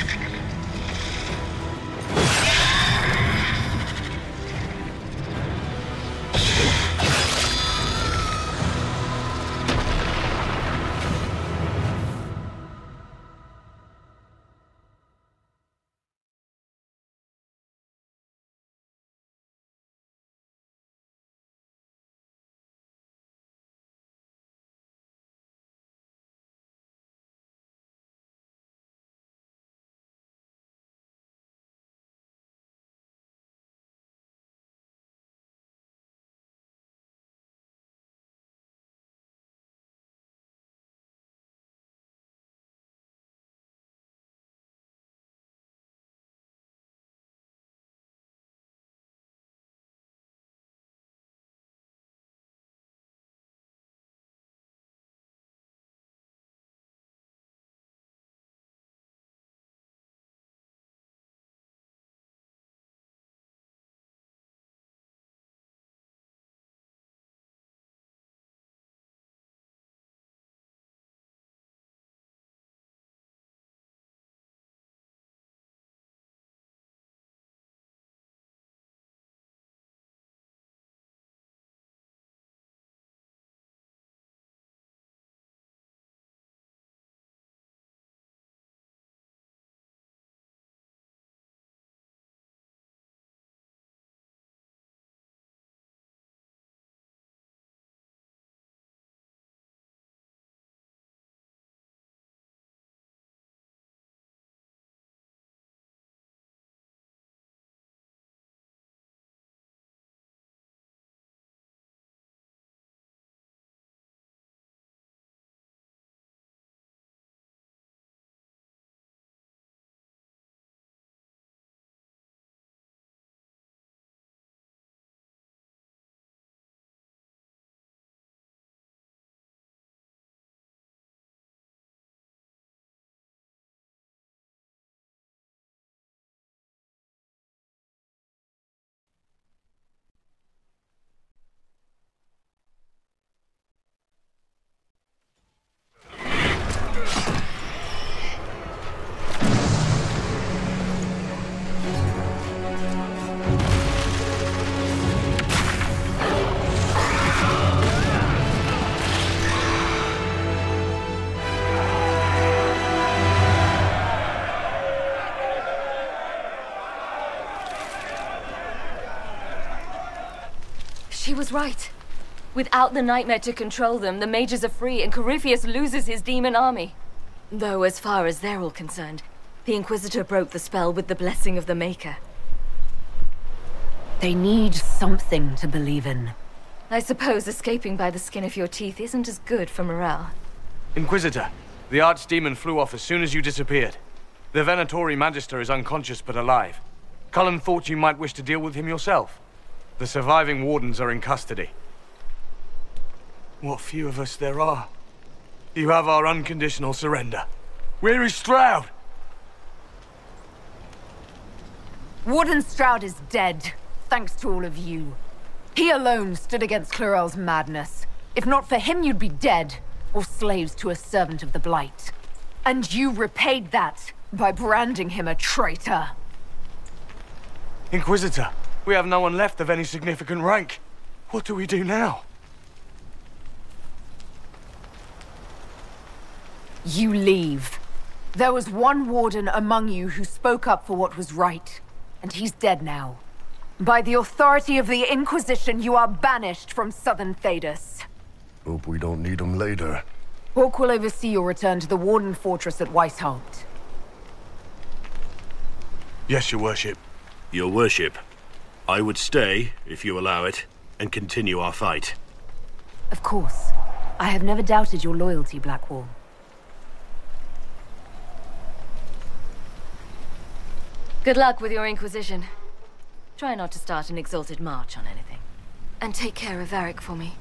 She was right. Without the nightmare to control them, the mages are free and Corypheus loses his demon army. Though as far as they're all concerned, the Inquisitor broke the spell with the blessing of the Maker. They need something to believe in. I suppose escaping by the skin of your teeth isn't as good for morale. Inquisitor, the Archdemon flew off as soon as you disappeared. The Venatori Magister is unconscious but alive. Cullen thought you might wish to deal with him yourself. The surviving Wardens are in custody. What few of us there are. You have our unconditional surrender. Where is Stroud? Warden Stroud is dead, thanks to all of you. He alone stood against Clorel's madness. If not for him, you'd be dead, or slaves to a servant of the Blight. And you repaid that by branding him a traitor. Inquisitor, we have no one left of any significant rank. What do we do now? You leave. There was one warden among you who spoke up for what was right, and he's dead now. By the authority of the Inquisition, you are banished from Southern Thedas. Hope we don't need him later. Hawk will oversee your return to the Warden Fortress at Weishaupt. Yes, Your Worship. Your Worship, I would stay, if you allow it, and continue our fight. Of course. I have never doubted your loyalty, Blackwall. Good luck with your Inquisition. Try not to start an exalted march on anything. And take care of Varric for me.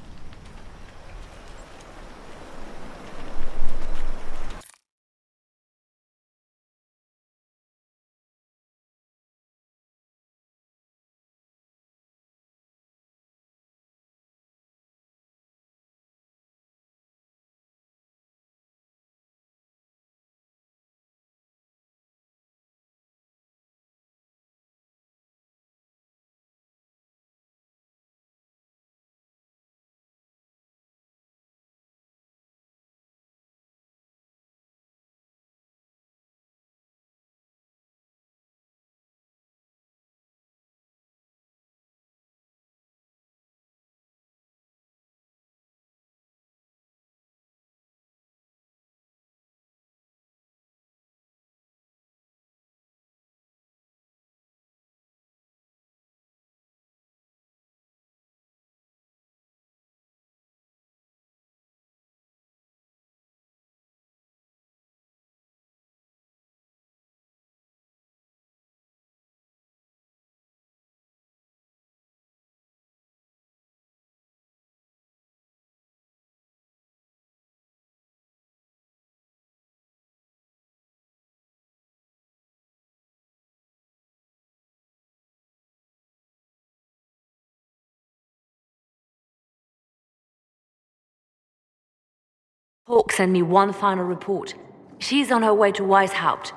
Hawk sent me one final report. She's on her way to Weishaupt.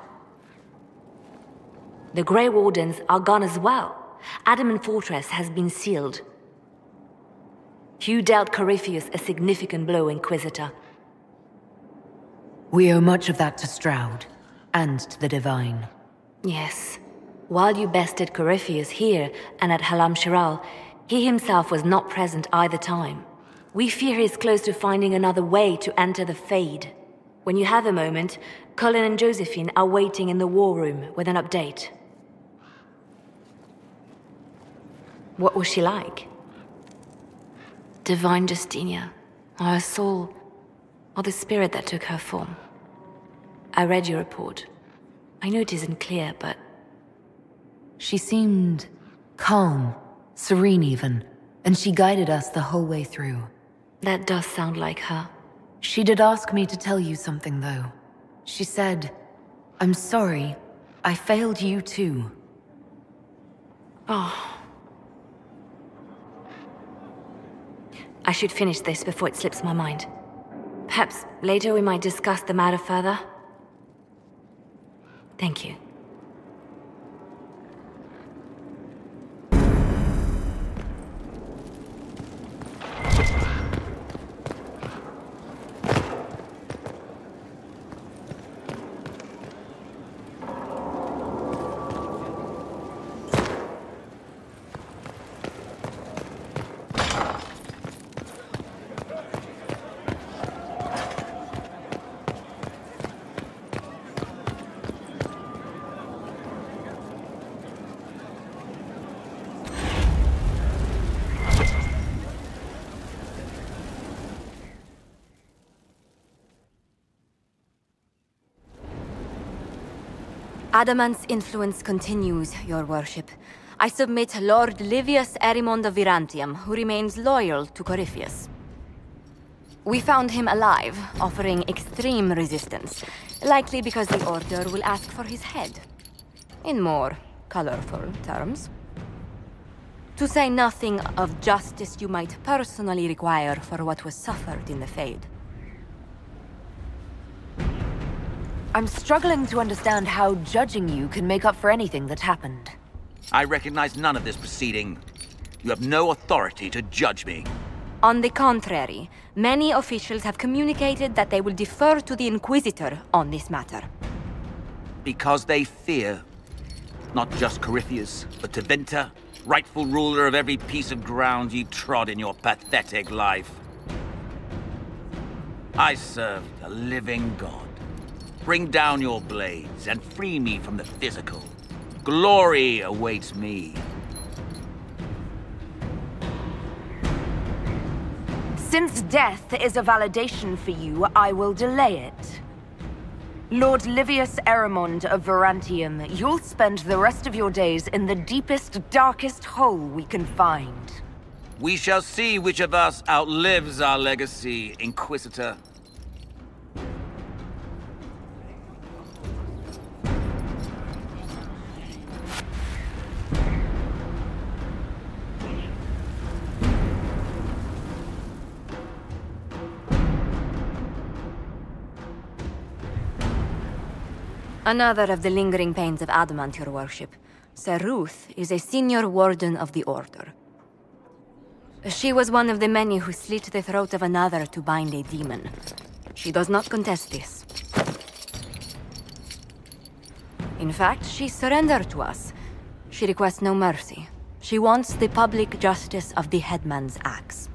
The Grey Wardens are gone as well. Adamant Fortress has been sealed. Hugh dealt Corypheus a significant blow, Inquisitor. We owe much of that to Stroud, and to the Divine. Yes. While you bested Corypheus here and at Halam Shiral, he himself was not present either time. We fear he is close to finding another way to enter the Fade. When you have a moment, Colin and Josephine are waiting in the war room with an update. What was she like? Divine Justinia, or her soul, or the spirit that took her form. I read your report. I know it isn't clear, but... She seemed calm, serene even, and she guided us the whole way through. That does sound like her. She did ask me to tell you something, though. She said, "I'm sorry, I failed you too." Oh. I should finish this before it slips my mind. Perhaps later we might discuss the matter further. Thank you. Adamant's influence continues, your worship. I submit Lord Livius Erimond of Virantium, who remains loyal to Corypheus. We found him alive, offering extreme resistance, likely because the Order will ask for his head. In more colorful terms. To say nothing of justice you might personally require for what was suffered in the Fade. I'm struggling to understand how judging you can make up for anything that happened. I recognize none of this proceeding. You have no authority to judge me. On the contrary, many officials have communicated that they will defer to the Inquisitor on this matter. Because they fear not just Corypheus, but Tevinter, rightful ruler of every piece of ground ye trod in your pathetic life. I serve the living God. Bring down your blades and free me from the physical. Glory awaits me. Since death is a validation for you, I will delay it. Lord Livius Eramond of Verantium, you'll spend the rest of your days in the deepest, darkest hole we can find. We shall see which of us outlives our legacy, Inquisitor. Another of the lingering pains of adamant, your worship. Sir Ruth is a senior warden of the Order. She was one of the many who slit the throat of another to bind a demon. She does not contest this. In fact, she surrendered to us. She requests no mercy. She wants the public justice of the headman's axe.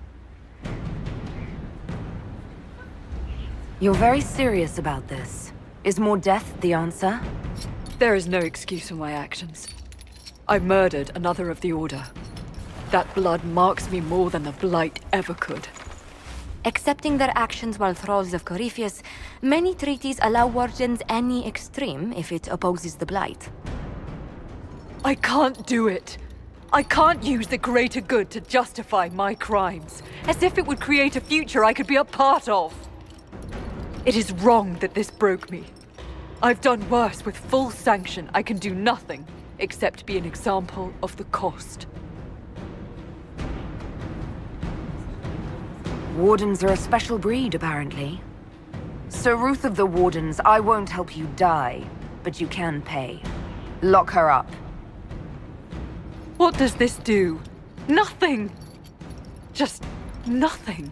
You're very serious about this. Is more death the answer? There is no excuse for my actions. I murdered another of the Order. That blood marks me more than the Blight ever could. Accepting their actions while thralls of Corypheus, many treaties allow wardens any extreme if it opposes the Blight. I can't do it. I can't use the greater good to justify my crimes, as if it would create a future I could be a part of. It is wrong that this broke me. I've done worse with full sanction. I can do nothing except be an example of the cost. Wardens are a special breed, apparently. Sir Ruth of the Wardens, I won't help you die, but you can pay. Lock her up. What does this do? Nothing! Just nothing.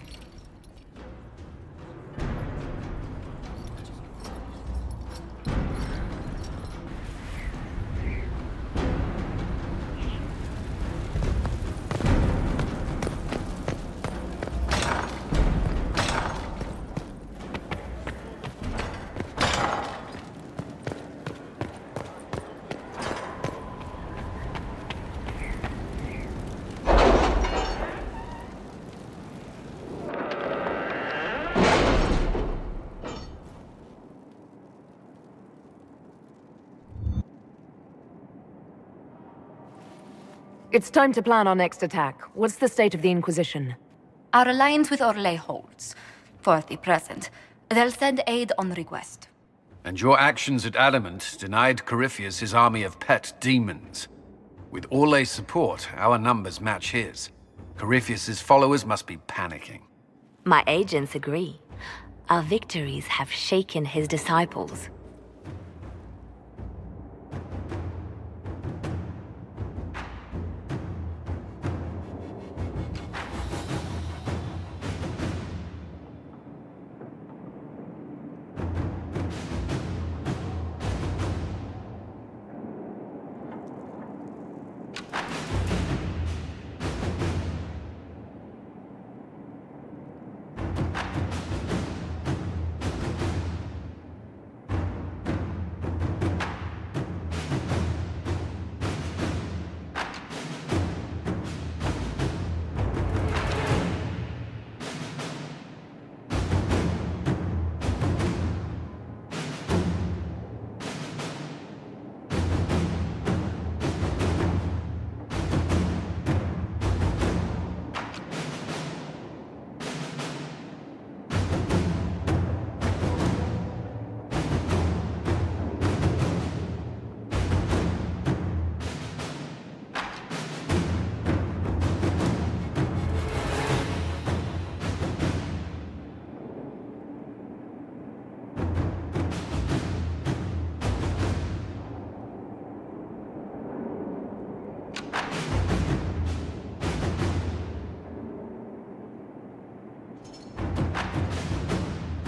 It's time to plan our next attack. What's the state of the Inquisition? Our alliance with Orlais holds. For the present. They'll send aid on request. And your actions at Adamant denied Corypheus his army of pet demons. With Orlais' support, our numbers match his. Corypheus' followers must be panicking. My agents agree. Our victories have shaken his disciples.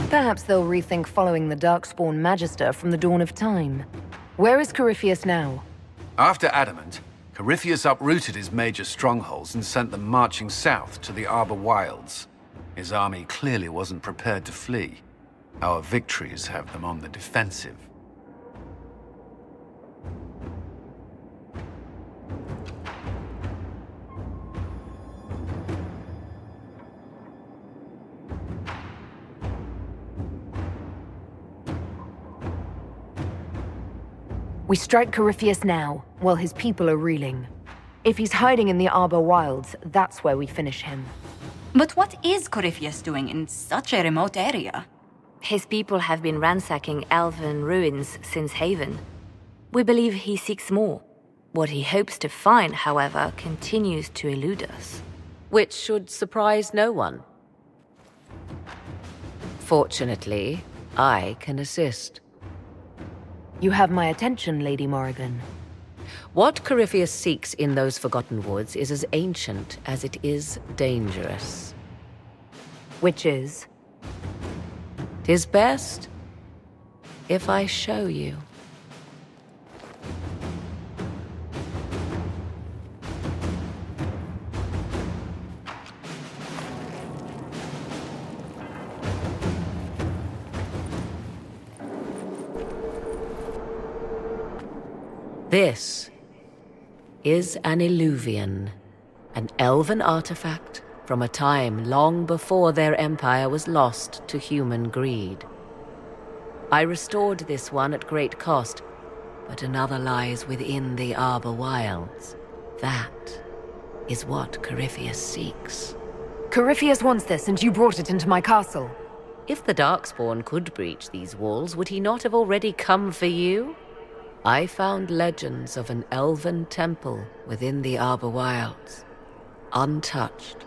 Perhaps they'll rethink following the Darkspawn Magister from the dawn of time. Where is Corypheus now? After Adamant, Corypheus uprooted his major strongholds and sent them marching south to the Arbor Wilds. His army clearly wasn't prepared to flee. Our victories have them on the defensive. We strike Corypheus now, while his people are reeling. If he's hiding in the Arbor Wilds, that's where we finish him. But what is Corypheus doing in such a remote area? His people have been ransacking elven ruins since Haven. We believe he seeks more. What he hopes to find, however, continues to elude us. Which should surprise no one. Fortunately, I can assist. You have my attention, Lady Morrigan. What Corypheus seeks in those Forgotten Woods is as ancient as it is dangerous. Which is? 'Tis best if I show you. This is an Illuvian, an elven artifact from a time long before their empire was lost to human greed. I restored this one at great cost, but another lies within the Arbor Wilds. That is what Corypheus seeks. Corypheus wants this, and you brought it into my castle. If the Darkspawn could breach these walls, would he not have already come for you? I found legends of an elven temple within the Arbor Wilds, untouched.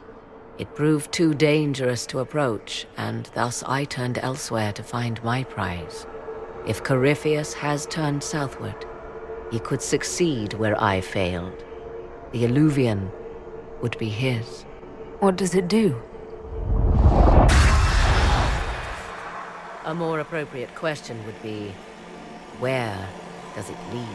It proved too dangerous to approach, and thus I turned elsewhere to find my prize. If Corypheus has turned southward, he could succeed where I failed. The Illuvian would be his. What does it do? A more appropriate question would be, where does it lead?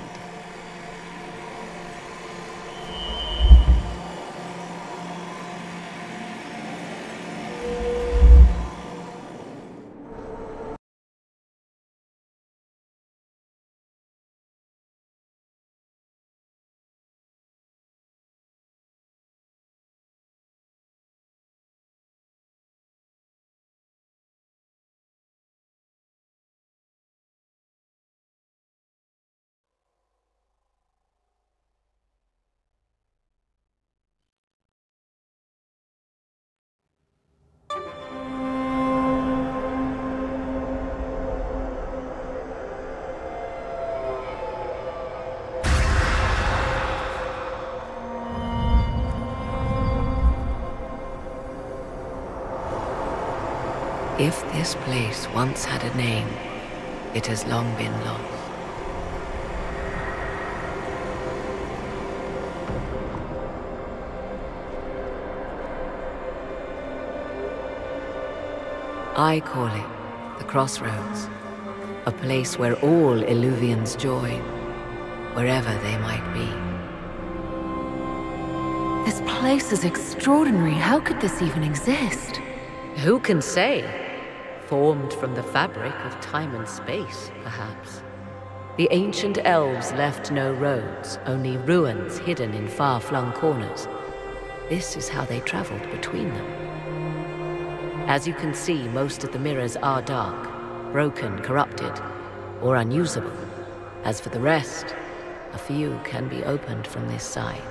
If this place once had a name, it has long been lost. I call it the Crossroads, a place where all Illuvians join, wherever they might be. This place is extraordinary. How could this even exist? Who can say? Formed from the fabric of time and space, perhaps. The ancient elves left no roads, only ruins hidden in far-flung corners. This is how they traveled between them. As you can see, most of the mirrors are dark, broken, corrupted, or unusable. As for the rest, a few can be opened from this side,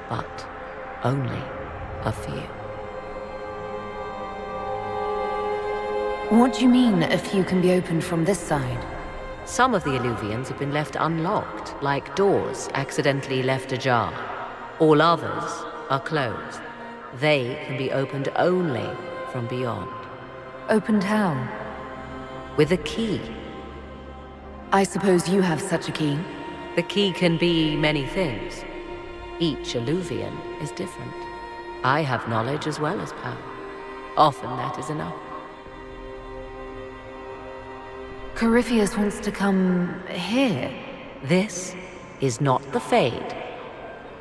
but only a few. What do you mean, a few can be opened from this side? Some of the Illuvians have been left unlocked, like doors accidentally left ajar. All others are closed. They can be opened only from beyond. Opened how? With a key. I suppose you have such a key? The key can be many things. Each Illuvian is different. I have knowledge as well as power. Often that is enough. Corypheus wants to come here. This is not the Fade,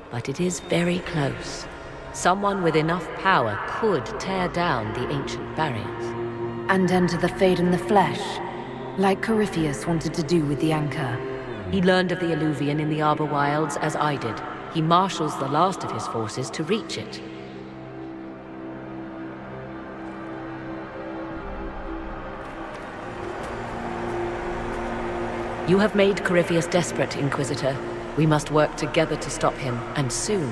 but it is very close. Someone with enough power could tear down the ancient barriers. And enter the Fade in the flesh, like Corypheus wanted to do with the Anchor. He learned of the Illuvian in the Arbor Wilds as I did. He marshals the last of his forces to reach it. You have made Corypheus desperate, Inquisitor. We must work together to stop him, and soon.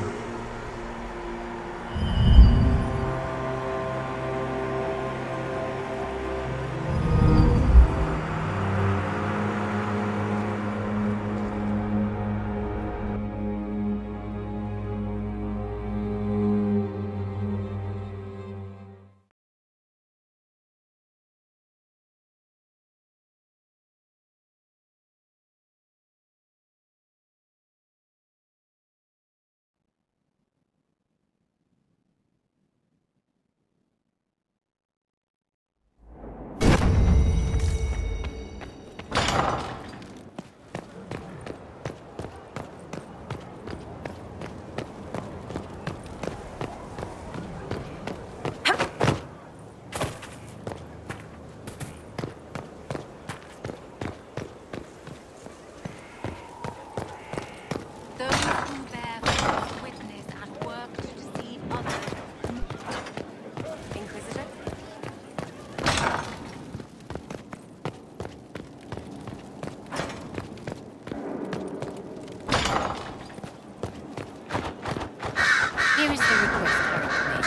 Here is the request Eric made.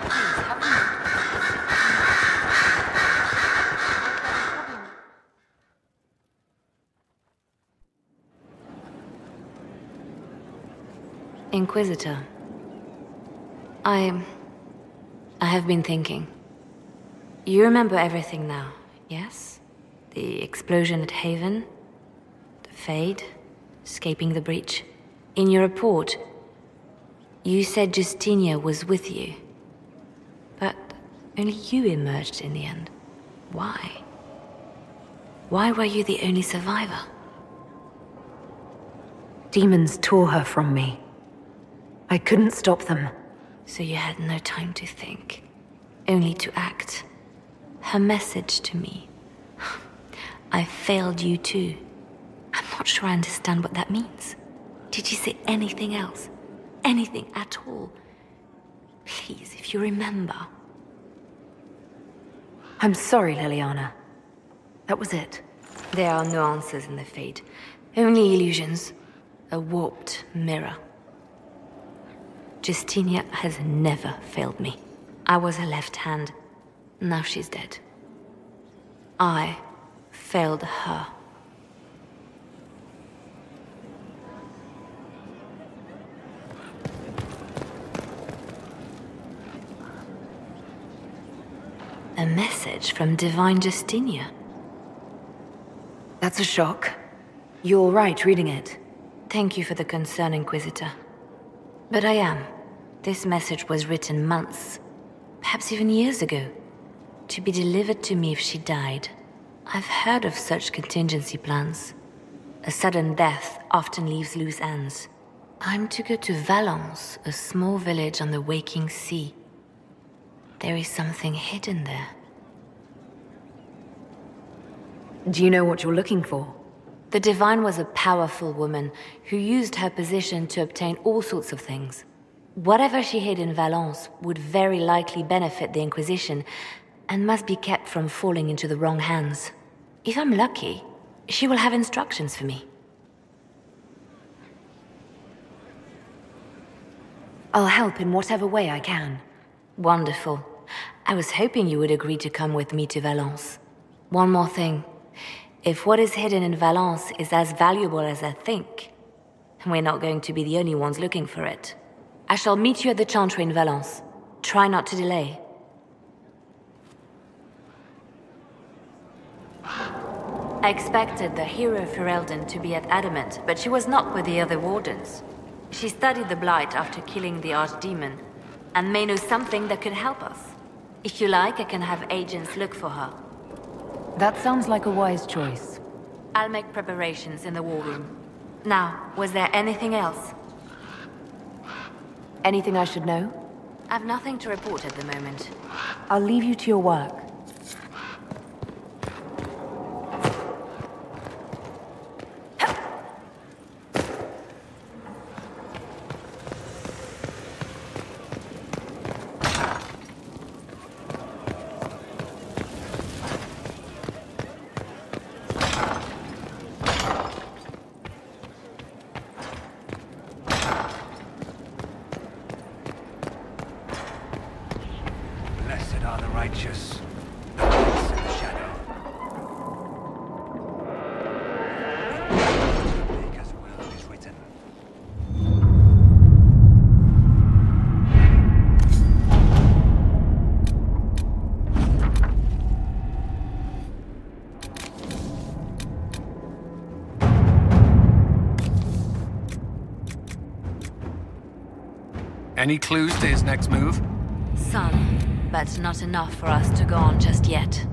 Please have a note. Inquisitor, I have been thinking. You remember everything now, yes? The explosion at Haven, the Fade, escaping the breach. In your report, you said Justinia was with you. But only you emerged in the end. Why? Why were you the only survivor? Demons tore her from me. I couldn't stop them. So you had no time to think, only to act. Her message to me. I failed you too. I'm not sure I understand what that means. Did she say anything else? Anything at all? Please, if you remember. I'm sorry, Liliana. That was it. There are no answers in the Fade. Only illusions. A warped mirror. Justinia has never failed me. I was her left hand. Now she's dead. I failed her. A message from Divine Justinia. That's a shock. You're right reading it. Thank you for the concern, Inquisitor. But I am. This message was written months, perhaps even years ago, to be delivered to me if she died. I've heard of such contingency plans. A sudden death often leaves loose ends. I'm to go to Valence, a small village on the waking sea. There is something hidden there. Do you know what you're looking for? The Divine was a powerful woman who used her position to obtain all sorts of things. Whatever she hid in Valence would very likely benefit the Inquisition and must be kept from falling into the wrong hands. If I'm lucky, she will have instructions for me. I'll help in whatever way I can. Wonderful. I was hoping you would agree to come with me to Valence. One more thing. If what is hidden in Valence is as valuable as I think, we're not going to be the only ones looking for it. I shall meet you at the Chantry in Valence. Try not to delay. I expected the hero Ferelden to be at Adamant, but she was not with the other wardens. She studied the Blight after killing the Archdemon, and may know something that could help us. If you like, I can have agents look for her. That sounds like a wise choice. I'll make preparations in the war room. Now, was there anything else? Anything I should know? I've nothing to report at the moment. I'll leave you to your work. righteous. The place in the shadow. Maker's will is written. Any clues to his next move? Some, but not enough for us to go on just yet.